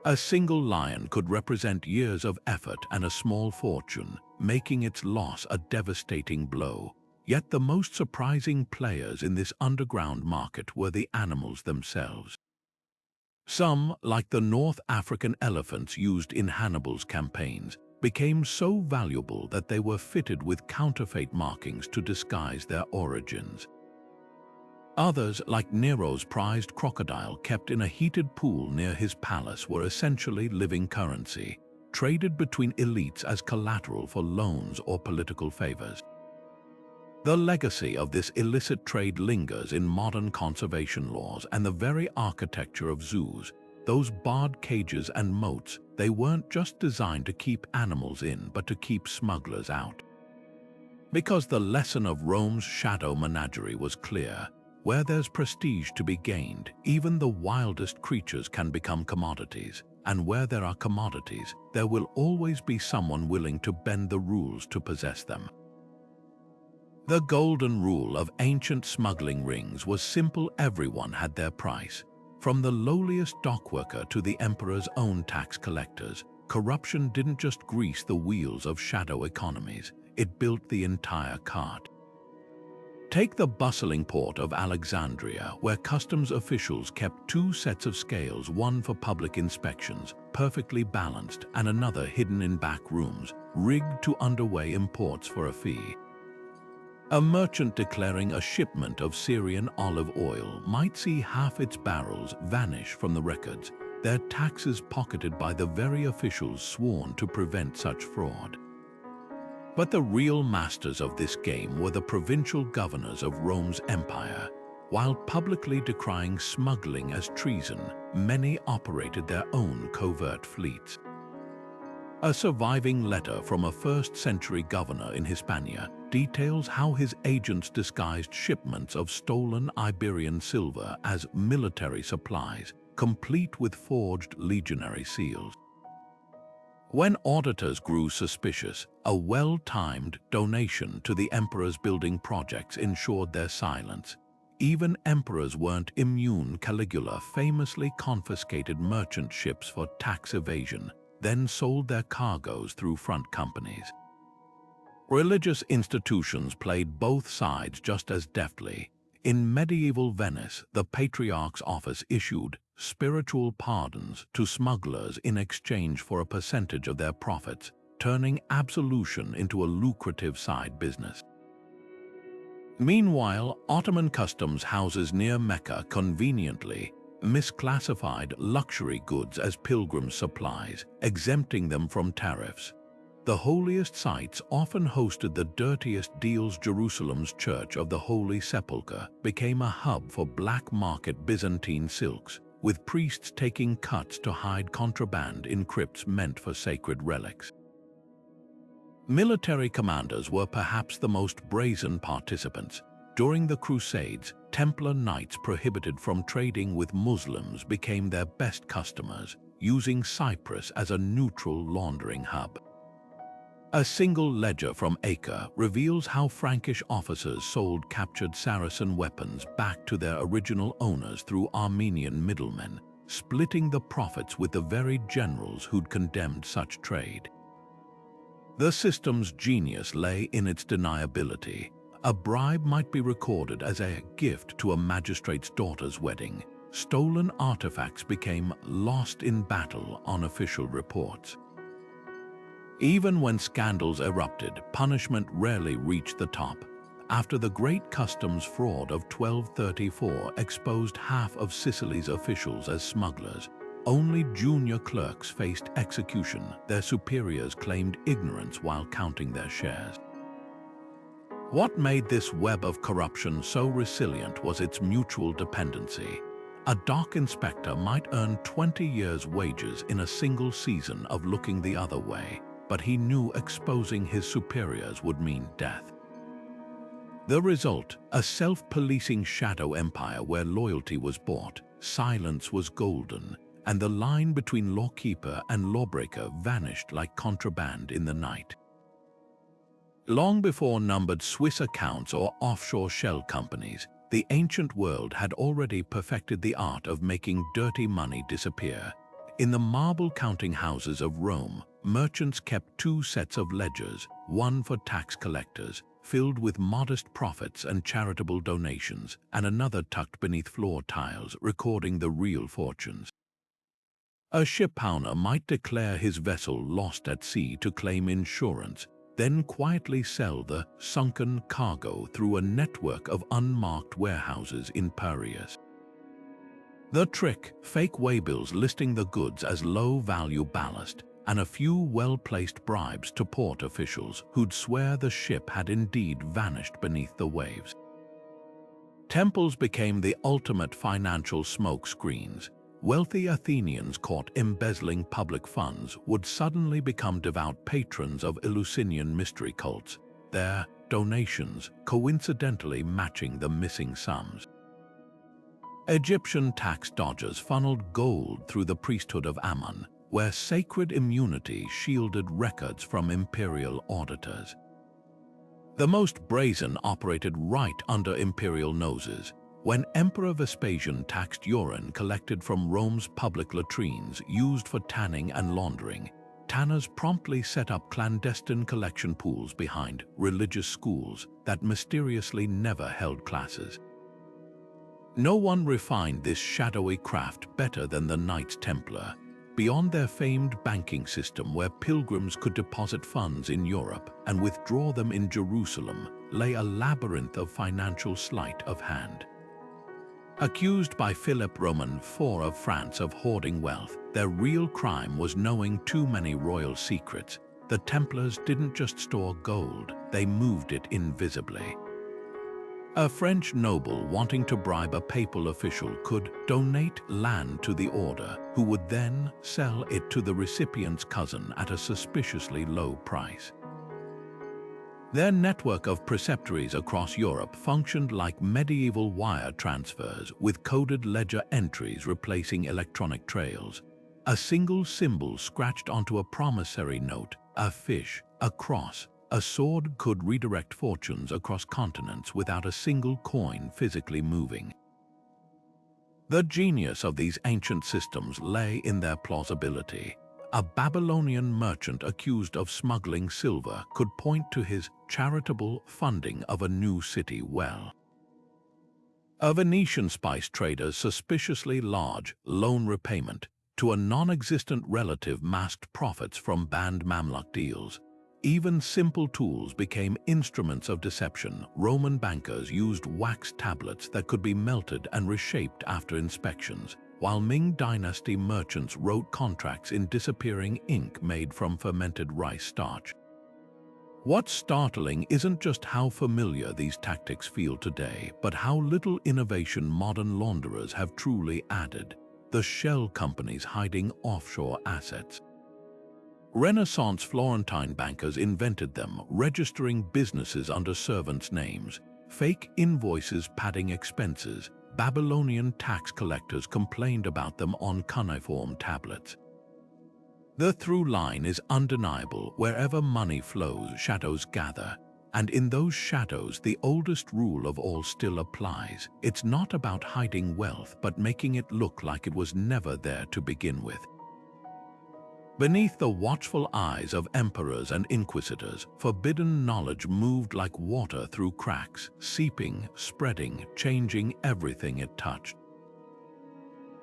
A single lion could represent years of effort and a small fortune, making its loss a devastating blow. Yet the most surprising players in this underground market were the animals themselves. Some, like the North African elephants used in Hannibal's campaigns, became so valuable that they were fitted with counterfeit markings to disguise their origins. Others, like Nero's prized crocodile kept in a heated pool near his palace, were essentially living currency, traded between elites as collateral for loans or political favors. The legacy of this illicit trade lingers in modern conservation laws and the very architecture of zoos. Those barred cages and moats, they weren't just designed to keep animals in, but to keep smugglers out. Because the lesson of Rome's shadow menagerie was clear: where there's prestige to be gained, even the wildest creatures can become commodities. And where there are commodities, there will always be someone willing to bend the rules to possess them. The golden rule of ancient smuggling rings was simple: everyone had their price. From the lowliest dockworker to the emperor's own tax collectors, corruption didn't just grease the wheels of shadow economies, it built the entire cart. Take the bustling port of Alexandria, where customs officials kept two sets of scales, one for public inspections, perfectly balanced, and another hidden in back rooms, rigged to underweigh imports for a fee. A merchant declaring a shipment of Syrian olive oil might see half its barrels vanish from the records, their taxes pocketed by the very officials sworn to prevent such fraud. But the real masters of this game were the provincial governors of Rome's empire. While publicly decrying smuggling as treason, many operated their own covert fleets. A surviving letter from a first-century governor in Hispania details how his agents disguised shipments of stolen Iberian silver as military supplies, complete with forged legionary seals. When auditors grew suspicious, a well-timed donation to the emperor's building projects ensured their silence. Even emperors weren't immune. Caligula famously confiscated merchant ships for tax evasion, then sold their cargoes through front companies. Religious institutions played both sides just as deftly. In medieval Venice, the Patriarch's office issued spiritual pardons to smugglers in exchange for a percentage of their profits, turning absolution into a lucrative side business. Meanwhile, Ottoman customs houses near Mecca conveniently misclassified luxury goods as pilgrim supplies, exempting them from tariffs. The holiest sites often hosted the dirtiest deals. Jerusalem's Church of the Holy Sepulchre became a hub for black market Byzantine silks, with priests taking cuts to hide contraband in crypts meant for sacred relics. Military commanders were perhaps the most brazen participants. During the Crusades, Templar knights prohibited from trading with Muslims became their best customers, using Cyprus as a neutral laundering hub. A single ledger from Acre reveals how Frankish officers sold captured Saracen weapons back to their original owners through Armenian middlemen, splitting the profits with the very generals who'd condemned such trade. The system's genius lay in its deniability. A bribe might be recorded as a gift to a magistrate's daughter's wedding. Stolen artifacts became lost in battle on official reports. Even when scandals erupted, punishment rarely reached the top. After the great customs fraud of 1234 exposed half of Sicily's officials as smugglers, only junior clerks faced execution. Their superiors claimed ignorance while counting their shares. What made this web of corruption so resilient was its mutual dependency. A dock inspector might earn 20 years' wages in a single season of looking the other way, but he knew exposing his superiors would mean death. The result, a self-policing shadow empire where loyalty was bought, silence was golden, and the line between lawkeeper and lawbreaker vanished like contraband in the night. Long before numbered Swiss accounts or offshore shell companies, the ancient world had already perfected the art of making dirty money disappear. In the marble counting houses of Rome, merchants kept two sets of ledgers, one for tax collectors, filled with modest profits and charitable donations, and another tucked beneath floor tiles, recording the real fortunes. A shipowner might declare his vessel lost at sea to claim insurance, then quietly sell the sunken cargo through a network of unmarked warehouses in Paris. The trick, fake waybills listing the goods as low-value ballast, and a few well-placed bribes to port officials who'd swear the ship had indeed vanished beneath the waves. Temples became the ultimate financial smoke screens. Wealthy Athenians caught embezzling public funds would suddenly become devout patrons of Eleusinian mystery cults, their donations coincidentally matching the missing sums. Egyptian tax dodgers funneled gold through the priesthood of Ammon, where sacred immunity shielded records from imperial auditors. The most brazen operated right under imperial noses. When Emperor Vespasian taxed urine collected from Rome's public latrines used for tanning and laundering, tanners promptly set up clandestine collection pools behind religious schools that mysteriously never held classes. No one refined this shadowy craft better than the Knights Templar. Beyond their famed banking system where pilgrims could deposit funds in Europe and withdraw them in Jerusalem, lay a labyrinth of financial sleight of hand. Accused by Philip Roman IV of France of hoarding wealth, their real crime was knowing too many royal secrets. The Templars didn't just store gold, they moved it invisibly. A French noble wanting to bribe a papal official could donate land to the order, who would then sell it to the recipient's cousin at a suspiciously low price. Their network of preceptories across Europe functioned like medieval wire transfers with coded ledger entries replacing electronic trails. A single symbol scratched onto a promissory note, a fish, a cross, a sword could redirect fortunes across continents without a single coin physically moving. The genius of these ancient systems lay in their plausibility. A Babylonian merchant accused of smuggling silver could point to his charitable funding of a new city well. A Venetian spice trader's suspiciously large loan repayment to a non-existent relative masked profits from banned Mamluk deals. Even simple tools became instruments of deception. Roman bankers used wax tablets that could be melted and reshaped after inspections, while Ming Dynasty merchants wrote contracts in disappearing ink made from fermented rice starch. What's startling isn't just how familiar these tactics feel today, but how little innovation modern launderers have truly added. The shell companies hiding offshore assets. Renaissance Florentine bankers invented them, registering businesses under servants' names, fake invoices padding expenses. Babylonian tax collectors complained about them on cuneiform tablets. The through line is undeniable. Wherever money flows, shadows gather. And in those shadows, the oldest rule of all still applies. It's not about hiding wealth, but making it look like it was never there to begin with. Beneath the watchful eyes of emperors and inquisitors, forbidden knowledge moved like water through cracks, seeping, spreading, changing everything it touched.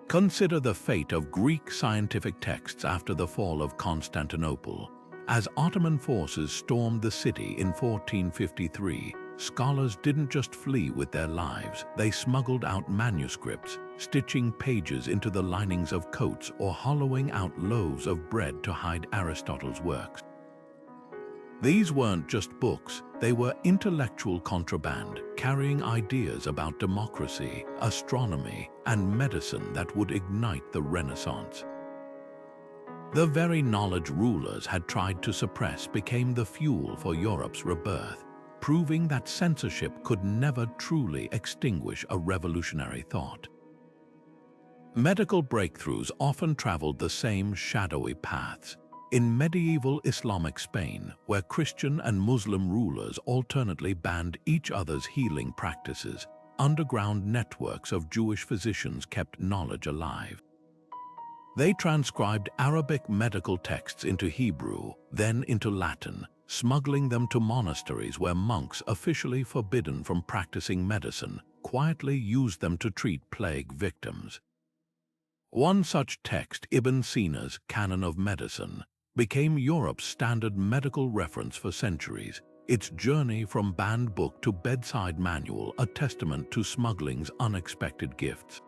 Consider the fate of Greek scientific texts after the fall of Constantinople. As Ottoman forces stormed the city in 1453, scholars didn't just flee with their lives, they smuggled out manuscripts, stitching pages into the linings of coats or hollowing out loaves of bread to hide Aristotle's works. These weren't just books, they were intellectual contraband, carrying ideas about democracy, astronomy, and medicine that would ignite the Renaissance. The very knowledge rulers had tried to suppress became the fuel for Europe's rebirth, proving that censorship could never truly extinguish a revolutionary thought. Medical breakthroughs often traveled the same shadowy paths. In medieval Islamic Spain, where Christian and Muslim rulers alternately banned each other's healing practices, underground networks of Jewish physicians kept knowledge alive. They transcribed Arabic medical texts into Hebrew, then into Latin, smuggling them to monasteries where monks officially forbidden from practicing medicine quietly used them to treat plague victims. One such text, Ibn Sina's Canon of Medicine, became Europe's standard medical reference for centuries, its journey from banned book to bedside manual a testament to smuggling's unexpected gifts.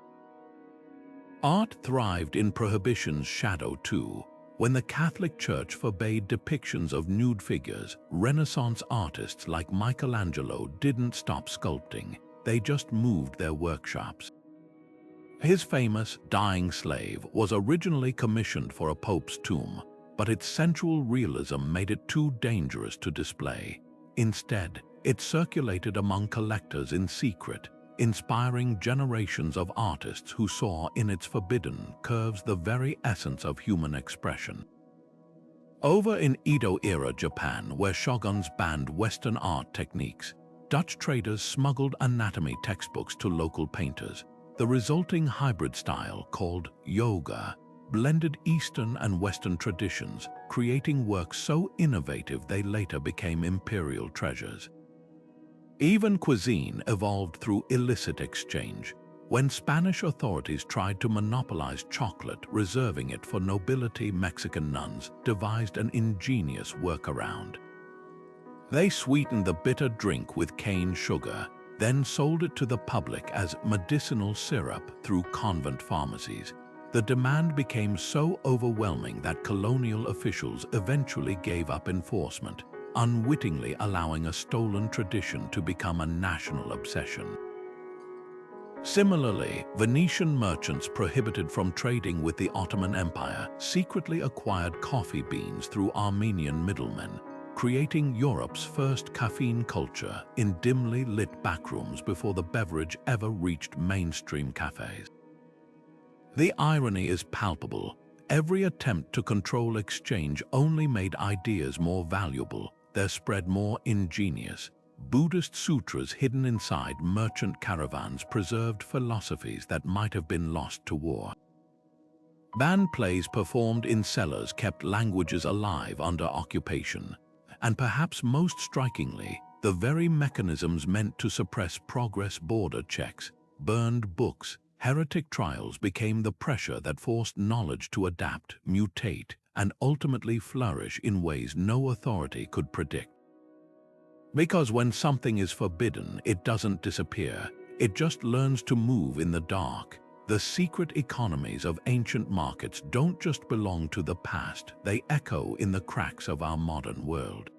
Art thrived in Prohibition's shadow too. When the Catholic Church forbade depictions of nude figures, Renaissance artists like Michelangelo didn't stop sculpting, they just moved their workshops. His famous Dying Slave was originally commissioned for a pope's tomb, but its sensual realism made it too dangerous to display. Instead, it circulated among collectors in secret, inspiring generations of artists who saw in its forbidden curves the very essence of human expression. Over in Edo-era Japan, where shoguns banned Western art techniques, Dutch traders smuggled anatomy textbooks to local painters. The resulting hybrid style, called yoga, blended Eastern and Western traditions, creating works so innovative they later became imperial treasures. Even cuisine evolved through illicit exchange. When Spanish authorities tried to monopolize chocolate, reserving it for nobility, Mexican nuns devised an ingenious workaround. They sweetened the bitter drink with cane sugar, then sold it to the public as medicinal syrup through convent pharmacies. The demand became so overwhelming that colonial officials eventually gave up enforcement, unwittingly allowing a stolen tradition to become a national obsession. Similarly, Venetian merchants prohibited from trading with the Ottoman Empire secretly acquired coffee beans through Armenian middlemen, creating Europe's first caffeine culture in dimly lit backrooms before the beverage ever reached mainstream cafes. The irony is palpable. Every attempt to control exchange only made ideas more valuable, their spread more ingenious. Buddhist sutras hidden inside merchant caravans preserved philosophies that might have been lost to war. Band plays performed in cellars kept languages alive under occupation. And perhaps most strikingly, the very mechanisms meant to suppress progress, border checks, burned books, heretic trials became the pressure that forced knowledge to adapt, mutate, and ultimately flourish in ways no authority could predict. Because when something is forbidden, it doesn't disappear, it just learns to move in the dark. The secret economies of ancient markets don't just belong to the past, they echo in the cracks of our modern world.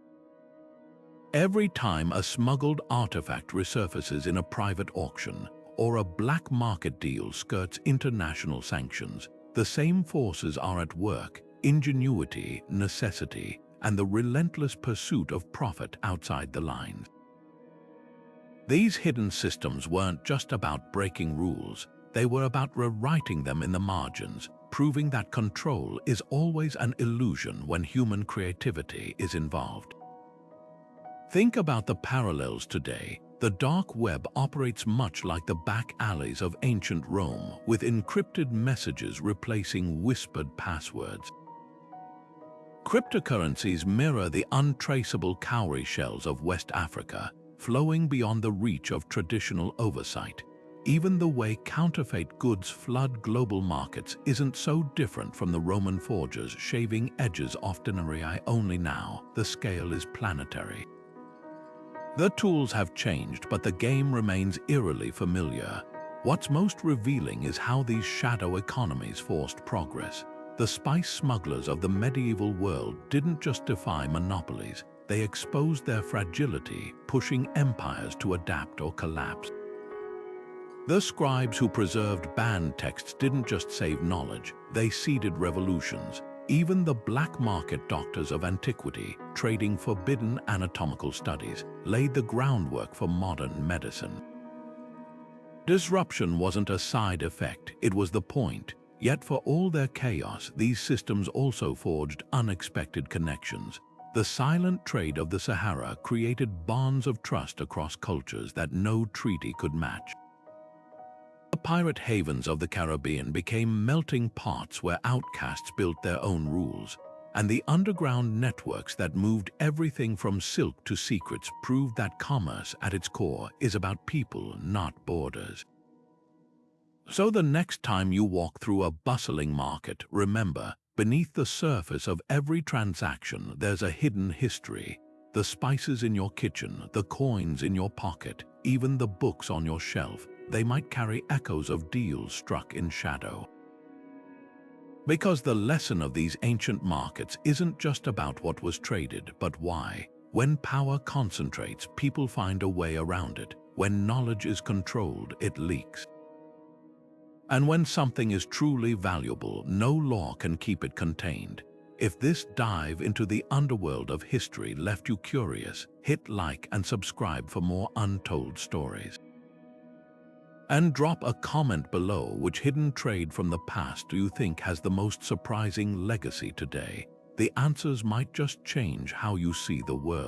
Every time a smuggled artifact resurfaces in a private auction, or a black market deal skirts international sanctions, the same forces are at work: ingenuity, necessity, and the relentless pursuit of profit outside the lines. These hidden systems weren't just about breaking rules, they were about rewriting them in the margins, proving that control is always an illusion when human creativity is involved. Think about the parallels today. The dark web operates much like the back alleys of ancient Rome, with encrypted messages replacing whispered passwords. Cryptocurrencies mirror the untraceable cowrie shells of West Africa, flowing beyond the reach of traditional oversight. Even the way counterfeit goods flood global markets isn't so different from the Roman forgers shaving edges off denarii. Only now, the scale is planetary. The tools have changed, but the game remains eerily familiar. What's most revealing is how these shadow economies forced progress. The spice smugglers of the medieval world didn't just defy monopolies, they exposed their fragility, pushing empires to adapt or collapse. The scribes who preserved banned texts didn't just save knowledge, they seeded revolutions. Even the black market doctors of antiquity, trading forbidden anatomical studies, laid the groundwork for modern medicine. Disruption wasn't a side effect, it was the point. Yet for all their chaos, these systems also forged unexpected connections. The silent trade of the Sahara created bonds of trust across cultures that no treaty could match. The pirate havens of the Caribbean became melting pots where outcasts built their own rules, and the underground networks that moved everything from silk to secrets proved that commerce at its core is about people, not borders. So the next time you walk through a bustling market, remember, beneath the surface of every transaction there's a hidden history. The spices in your kitchen, the coins in your pocket, even the books on your shelf, they might carry echoes of deals struck in shadow. Because the lesson of these ancient markets isn't just about what was traded, but why. When power concentrates, people find a way around it. When knowledge is controlled, it leaks. And when something is truly valuable, no law can keep it contained. If this dive into the underworld of history left you curious, hit like and subscribe for more untold stories. And drop a comment below which hidden trade from the past do you think has the most surprising legacy today. The answers might just change how you see the world.